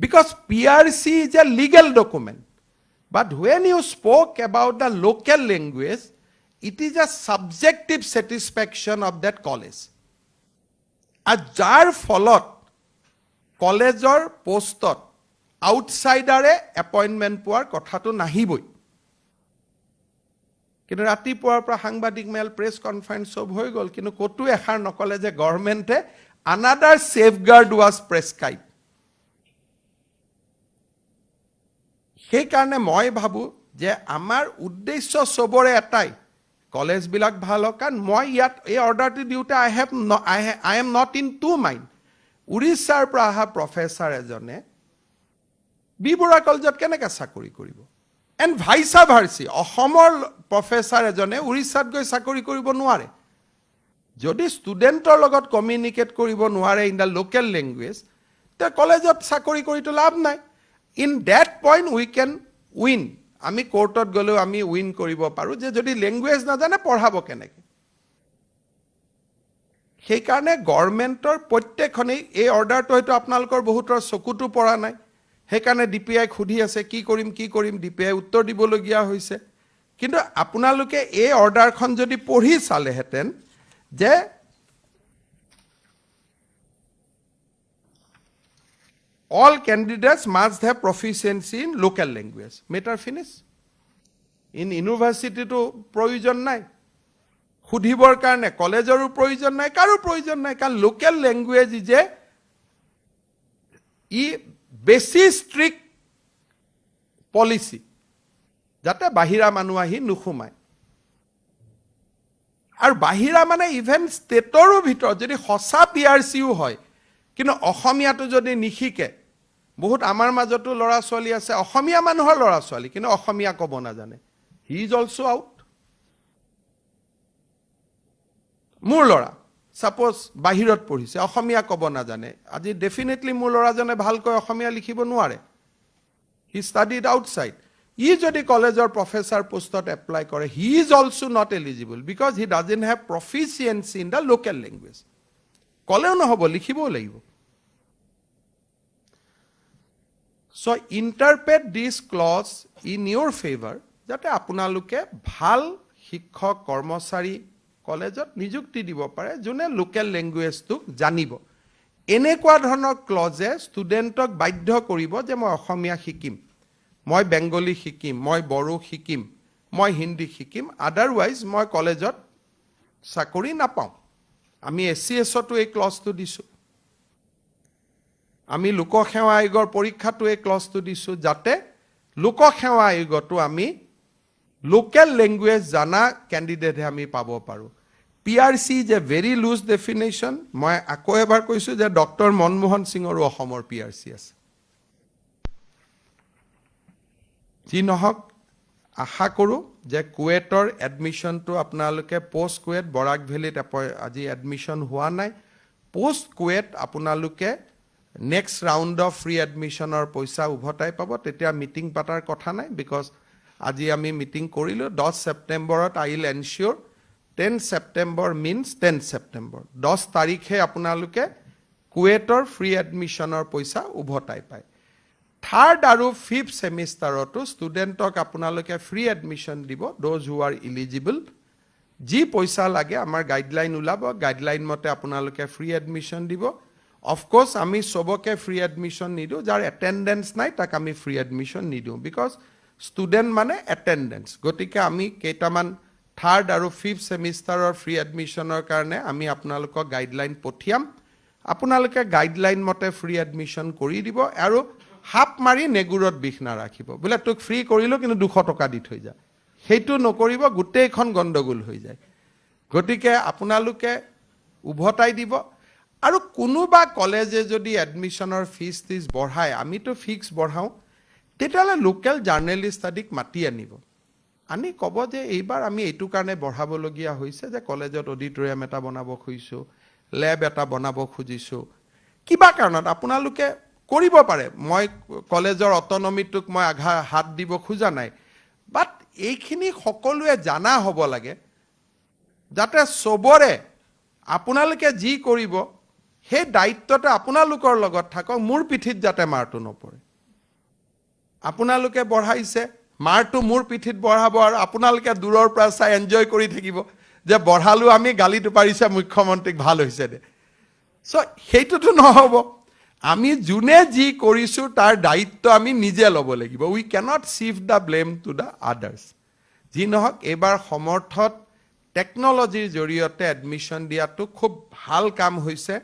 because PRC is a legal document but when you spoke about the local language it is a subjective satisfaction of that college আর যাৰ ফলত কলেজৰ পোষ্টত আউটসাইডাৰে এপইণ্টমেণ্ট পোৱাৰ কথাটো নাহিবই কিন্তু ৰাতিপুৱাৰ পৰা সাংবাদিক মেল প্ৰেছ কনফাৰেন্স সব হৈ গ'ল কিন্তু ক'তো এখাৰ নকলে যে গভৰ্ণমেণ্টে another safeguard was prescribed সেই কাৰণে মই ভাবো যে আমাৰ উদ্দেশ্য সবৰে এটাই কলেজ বিলাক ভাল কাৰণ মই ইয়াত এই অৰ্ডাৰটো দিউতে I am not in two mind উৰিষ্যাৰ পৰা অহা প্ৰফেচাৰ এজনে বিবৰা কলেজত কেনেকৈ চাকৰি কৰিব এণ্ড ভাইসা ভাৰ্সি অসমৰ প্ৰফেচাৰ এজনে উৰিষ্যাত গৈ চাকৰি কৰিব নোৱাৰে যদি ষ্টুডেণ্টৰ লগত কমিউনিকেট কৰিব নোৱাৰে ইন দ্য লোকেল লেংগুৱেজ তে কলেজত চাকৰি কৰিটো লাভ নাই in that point we can win আমি কোৰ্টত গলেও আমি উইন কৰিব পাৰো যে যদি ল্যাঙ্গুৱেজ না জানে পঢ়াব কেনেকৈ সেই কাৰণে গভৰ্ণমেণ্টৰ প্ৰত্যেকখনেই এই অৰ্ডাৰটো হয়তো আপোনালোকৰ বহুতৰ চকুটো পৰা নাই সেই কাৰণে DPI খুধি আছে কি কৰিম DPI উত্তৰ দিবলগীয়া হৈছে কিন্তু আপোনালোকে এই অৰ্ডাৰখন যদি পঢ়ি চালেহেতেন যে all candidates must have proficiency in local language matter finish in university to provision নাই খুদিবৰ কাৰণে কলেজৰো প্ৰয়োজন নাই কাৰো প্ৰয়োজন নাই কাৰণ লোকেল ল্যাঙ্গুৱেজ যে ই বেছি ষ্ট্ৰিক্ট পলিসি যাতে বাহিৰা মানুহ আহি নুখুমায় আৰু বাহিৰা মানে ইভেন ষ্টেটৰো ভিতৰত যদি হসা PRCও হয় কিন্তু অসমীয়াটো যদি নিখিকে বহুত আমাৰ মাজতো লৰা ছোৱালী আছে অসমীয়া মানুহৰ লৰা ছোৱালী কিন্তু অসমীয়া ক'ব নাজানে হি ইজ অলসো আউট মোৰ লৰা সাপোজ বাহিৰত পঢ়িছে অসমীয়া ক'ব নাজানে আজি ডেফিনেটলি মোৰ লৰাজনে ভালকৈ অসমীয়া লিখিব নোৱাৰে হি ষ্টাডিড আউটসাইড ই যদি কলেজৰ প্ৰফেচাৰ পোষ্টত এপ্লাই কৰে he is also not eligible because he doesn't have proficiency in the local language কলেও নহব লিখিবও লাগিব So interpret this clause in your favor, যাতে আপোনালোকে ভাল শিক্ষক কৰ্মচাৰী কলেজত নিযুক্তি দিব পাৰে যোনে লোকেল লেংগুৱেজটো জানিব। এনেকুৱা ধৰণৰ ক্লজে ষ্টুডেণ্টক বাধ্য কৰিব যে মই অসমীয়া শিকিম, মই বেংগলী শিকিম, মই বড়ো শিকিম, মই হিন্দী শিকিম, আদাৰৱাইজ মই কলেজত চাকৰি নাপাওঁ। আমি SCSতো এই ক্লজটো দিছোঁ, আমি লোকসেৱা আয়োগৰ পৰীক্ষাটো এই ক্লজটো দিছোঁ, যাতে লোকসেৱা আয়োগতো আমি লোকেল লেংগুৱেজ জানা কেণ্ডিডেটহে আমি পাব পাৰোঁ। PRC is a very loose definition. মই আকৌ এবাৰ কৈছোঁ যে ডক্টৰ মনমোহন সিঙৰো অসমৰ PRC আছে। যি নহওক, আশা কৰোঁ যে কুৱেটৰ এডমিশ্যনটো আপোনালোকে পষ্ট কুৱেট বৰাক ভেলীত আজি এডমিশ্যন হোৱা নাই, পষ্ট কুৱেট আপোনালোকে নেক্সট ৰাউণ্ড অফ ফ্ৰী এডমিশ্যনৰ পইচা উভতাই পাব। তেতিয়া মিটিং পাতাৰ কথা নাই, বিকজ আজি আমি মিটিং কৰিলোঁ। 10 ছেপ্টেম্বৰত আই উইল এনচিয়ৰ 10 ছেপ্টেম্বৰ মিনছ 10 ছেপ্টেম্বৰ 10 তাৰিখে আপোনালোকে কুৱেটৰ ফ্ৰী এডমিশ্যনৰ পইচা উভতাই পায়। থাৰ্ড আৰু ফিফ্থ ছেমিষ্টাৰতো ষ্টুডেণ্টক আপোনালোকে ফ্ৰী এডমিশ্যন দিব, দ'জ হু আৰ ইলিজিবল। যি পইচা লাগে আমাৰ গাইডলাইন ওলাব, গাইডলাইন মতে আপোনালোকে ফ্ৰী এডমিশ্যন দিব। অফক'ৰ্ছ আমি চবকে ফ্ৰী এডমিশ্যন নিদিওঁ, যাৰ এটেণ্ডেঞ্চ নাই তাক আমি ফ্ৰী এডমিশ্যন নিদিওঁ, বিকজ ষ্টুডেণ্ট মানে এটেণ্ডেঞ্চ। গতিকে আমি কেইটামান থাৰ্ড আৰু ফিফ্থ ছেমিষ্টাৰৰ ফ্ৰী এডমিশ্যনৰ কাৰণে আমি আপোনালোকক গাইডলাইন পঠিয়াম। আপোনালোকে গাইডলাইন মতে ফ্ৰী এডমিশ্যন কৰি দিব আৰু হাপ মাৰি নেগুৰত বিষ নাৰাখিব, বোলে তোক ফ্ৰী কৰিলোঁ কিন্তু 200 টকা দি থৈ যা। সেইটো নকৰিব, গোটেইখন গণ্ডগোল হৈ যায়। গতিকে আপোনালোকে উভতাই দিব। আৰু কোনোবা কলেজে যদি এডমিশ্যনৰ ফিজ বঢ়ায়, আমিতো ফিক্স বঢ়াওঁ, তেতিয়াহ'লে লোকেল জাৰ্নেলিষ্ট আদিক মাতি আনিব, আনি ক'ব যে এইবাৰ আমি এইটো কাৰণে বঢ়াবলগীয়া হৈছে যে কলেজত অডিটৰিয়াম এটা বনাব খুজিছোঁ, লেব এটা বনাব খুজিছোঁ, কিবা কাৰণত আপোনালোকে কৰিব পাৰে। মই কলেজৰ অট'নমিটোক মই হাত দিব খোজা নাই, বাট এইখিনি সকলোৱে জানা হ'ব লাগে, যাতে চবৰে আপোনালোকে যি কৰিব সেই দায়িত্বটো আপোনালোকৰ লগত থাকক, মোৰ পিঠিত যাতে মাৰটো নপৰে। আপোনালোকে বঢ়াইছে, মাৰটো মোৰ পিঠিত বঢ়াব আৰু আপোনালোকে দূৰৰ পৰা চাই এনজয় কৰি থাকিব যে বঢ়ালোঁ আমি, গালিটো পাৰিছে মুখ্যমন্ত্ৰীক, ভাল হৈছে দে। চ' সেইটোতো নহ'ব। আমি যোনে যি কৰিছোঁ তাৰ দায়িত্ব আমি নিজে ল'ব লাগিব। We cannot shift the blame to the others. যি নহওক, এইবাৰ সমৰ্থত টেকন'লজিৰ জৰিয়তে এডমিশ্যন দিয়াটো খুব ভাল কাম হৈছে।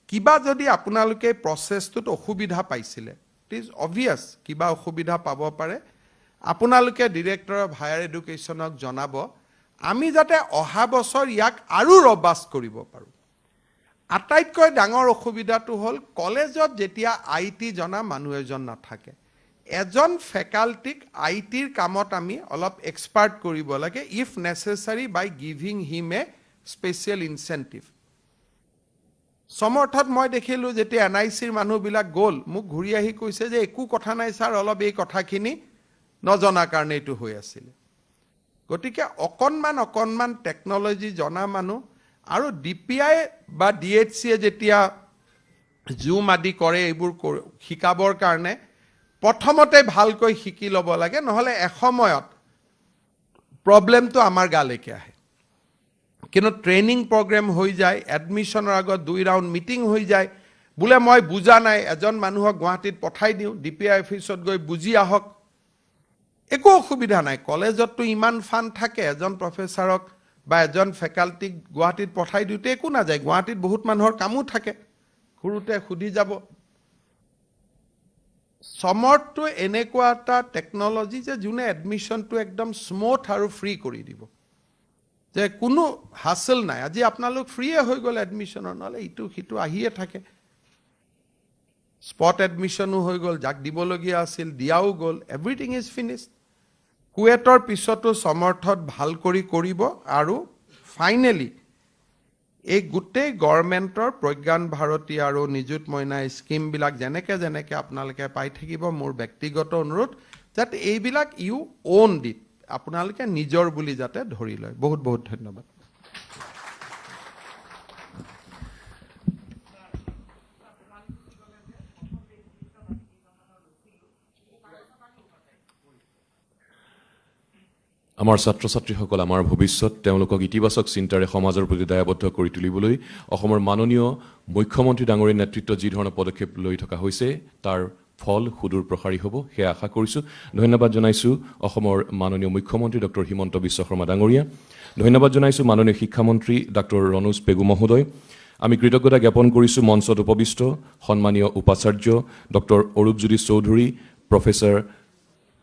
কিবা যদি আপোনালোকে প্ৰচেছটোত অসুবিধা পাইছিলে, ইট ইজ অবভিয়াছ কিবা অসুবিধা পাব পাৰে, আপোনালোকে ডিৰেক্টৰ অফ হায়াৰ এডুকেশ্যনক জনাব, আমি যাতে অহা বছৰ ইয়াক আৰু ৰবাষ্ট কৰিব পাৰোঁ। আটাইতকৈ ডাঙৰ অসুবিধাটো হ'ল কলেজত যেতিয়া IT জনা মানুহ এজন নাথাকে। এজন ফেকাল্টিক ITৰ কামত আমি অলপ এক্সপাৰ্ট কৰিব লাগে, if necessary by giving him a special incentive. সমৰ্থত মই দেখিলোঁ যেতিয়া NICৰ মানুহবিলাক গ'ল, মোক ঘূৰি আহি কৈছে যে একো কথা নাই ছাৰ, অলপ এই কথাখিনি নজনাৰ কাৰণে এইটো হৈ আছিলে। গতিকে অকণমান টেকন'লজি জনা মানুহ, আৰু DPI বা DHCয়ে যেতিয়া জুম আদি কৰে এইবোৰ শিকাবৰ কাৰণে প্ৰথমতে ভালকৈ শিকি ল'ব লাগে, নহ'লে এসময়ত প্ৰব্লেমটো আমাৰ গালৈকে আহে। কিন্তু ট্ৰেইনিং প্ৰগ্ৰেম হৈ যায়, এডমিশ্যনৰ আগত 2 ৰাউণ্ড মিটিং হৈ যায়, বোলে মই বুজা নাই, এজন মানুহক গুৱাহাটীত পঠাই দিওঁ, DPI অফিচত গৈ বুজি আহক, একো অসুবিধা নাই। কলেজততো ইমান ফাণ্ড থাকে, এজন প্ৰফেচাৰক বা এজন ফেকাল্টিক গুৱাহাটীত পঠাই দিওঁতে একো নাযায়। গুৱাহাটীত বহুত মানুহৰ কামো থাকে, ঘূৰোতে সুধি যাব। সমৰ্থটো এনেকুৱা এটা টেকন'লজি যে যোনে এডমিশ্যনটো একদম স্মুথ আৰু ফ্ৰী কৰি দিব, যে কোনো হাছল নাই। আজি আপোনালোক ফ্ৰীয়ে হৈ গ'ল এডমিশ্যনৰ, নহ'লে ইটো সিটো আহিয়ে থাকে। স্পট এডমিশ্যনো হৈ গ'ল, যাক দিবলগীয়া আছিল দিয়াও গ'ল, এভৰিথিং ইজ ফিনিছড। কুৱেটৰ পিছতো সমৰ্থত ভাল কৰি কৰিব। আৰু ফাইনেলি এই গোটেই গভৰ্ণমেণ্টৰ প্ৰজ্ঞান ভাৰতী আৰু নিযুত মইনা স্কিমবিলাক যেনেকৈ আপোনালোকে পাই থাকিব, মোৰ ব্যক্তিগত অনুৰোধ যাতে এইবিলাক ইউ অ'ন দিট, আপোনালোকে নিজৰ বুলি যাতে ধৰি লয়। বহুত বহুত ধন্যবাদ। আমাৰ ছাত্ৰ ছাত্ৰীসকল আমাৰ ভৱিষ্যত তেওঁলোকক ইতিবাচক চিন্তাৰে সমাজৰ প্ৰতি দায়বদ্ধ কৰি তুলিবলৈ অসমৰ মাননীয় মুখ্যমন্ত্ৰী ডাঙৰীয়াৰ নেতৃত্বত যি ধৰণৰ পদক্ষেপ লৈ থকা হৈছে তাৰ ফল সুদূৰ প্ৰসাৰী হ'ব সেয়া আশা কৰিছোঁ। ধন্যবাদ জনাইছোঁ অসমৰ মাননীয় মুখ্যমন্ত্ৰী ডক্টৰ হিমন্ত বিশ্ব শৰ্মা ডাঙৰীয়া। ধন্যবাদ জনাইছোঁ মাননীয় শিক্ষামন্ত্ৰী ডক্টৰ ৰণোজ পেগু মহোদয়। আমি কৃতজ্ঞতা জ্ঞাপন কৰিছোঁ মঞ্চত উপবিষ্ট সন্মানীয় উপাচাৰ্য ডক্টৰ অৰূপজ্যোতি চৌধুৰী, প্ৰফেচাৰ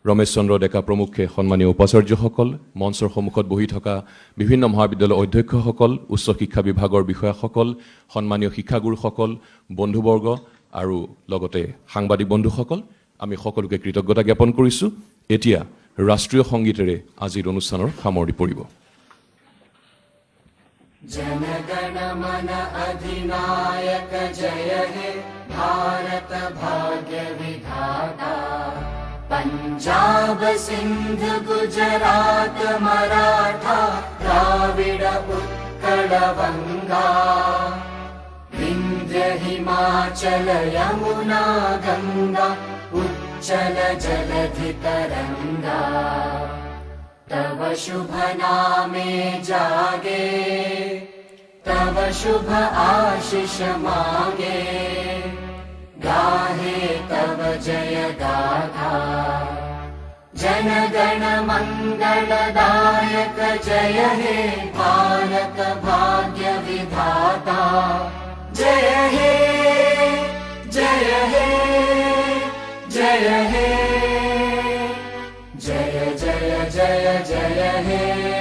ৰমেশ চন্দ্ৰ ডেকা প্ৰমুখ্যে সন্মানীয় উপাচাৰ্যসকল, মঞ্চৰ সন্মুখত বহি থকা বিভিন্ন মহাবিদ্যালয়ৰ অধ্যক্ষসকল, উচ্চ শিক্ষা বিভাগৰ বিষয়াসকল, সন্মানীয় শিক্ষাগুৰুসকল, বন্ধুবৰ্গ আৰু লগতে সাংবাদিক বন্ধুসকল, আমি সকলোকে কৃতজ্ঞতা জ্ঞাপন কৰিছোঁ। এতিয়া ৰাষ্ট্ৰীয় সংগীতেৰে আজিৰ অনুষ্ঠানৰ সামৰণি পৰিব। जनगण मन अधिनायक जय हे भारत भाग्य विधाता। पंजाब सिंध गुजरात मराठा द्राविड उत्कल बंगा। विंध्य हिमाचल यमुना गंगा उच्चल जलधि तरंगा। तव शुभ नामे जागे तव शुभ आशीष मांगे। गाहे तव जय गाथा जन गण मंगलदायक जय हे भारत भाग्य विधाता। जय हे जय हे जय हे जय जय जय जय हे।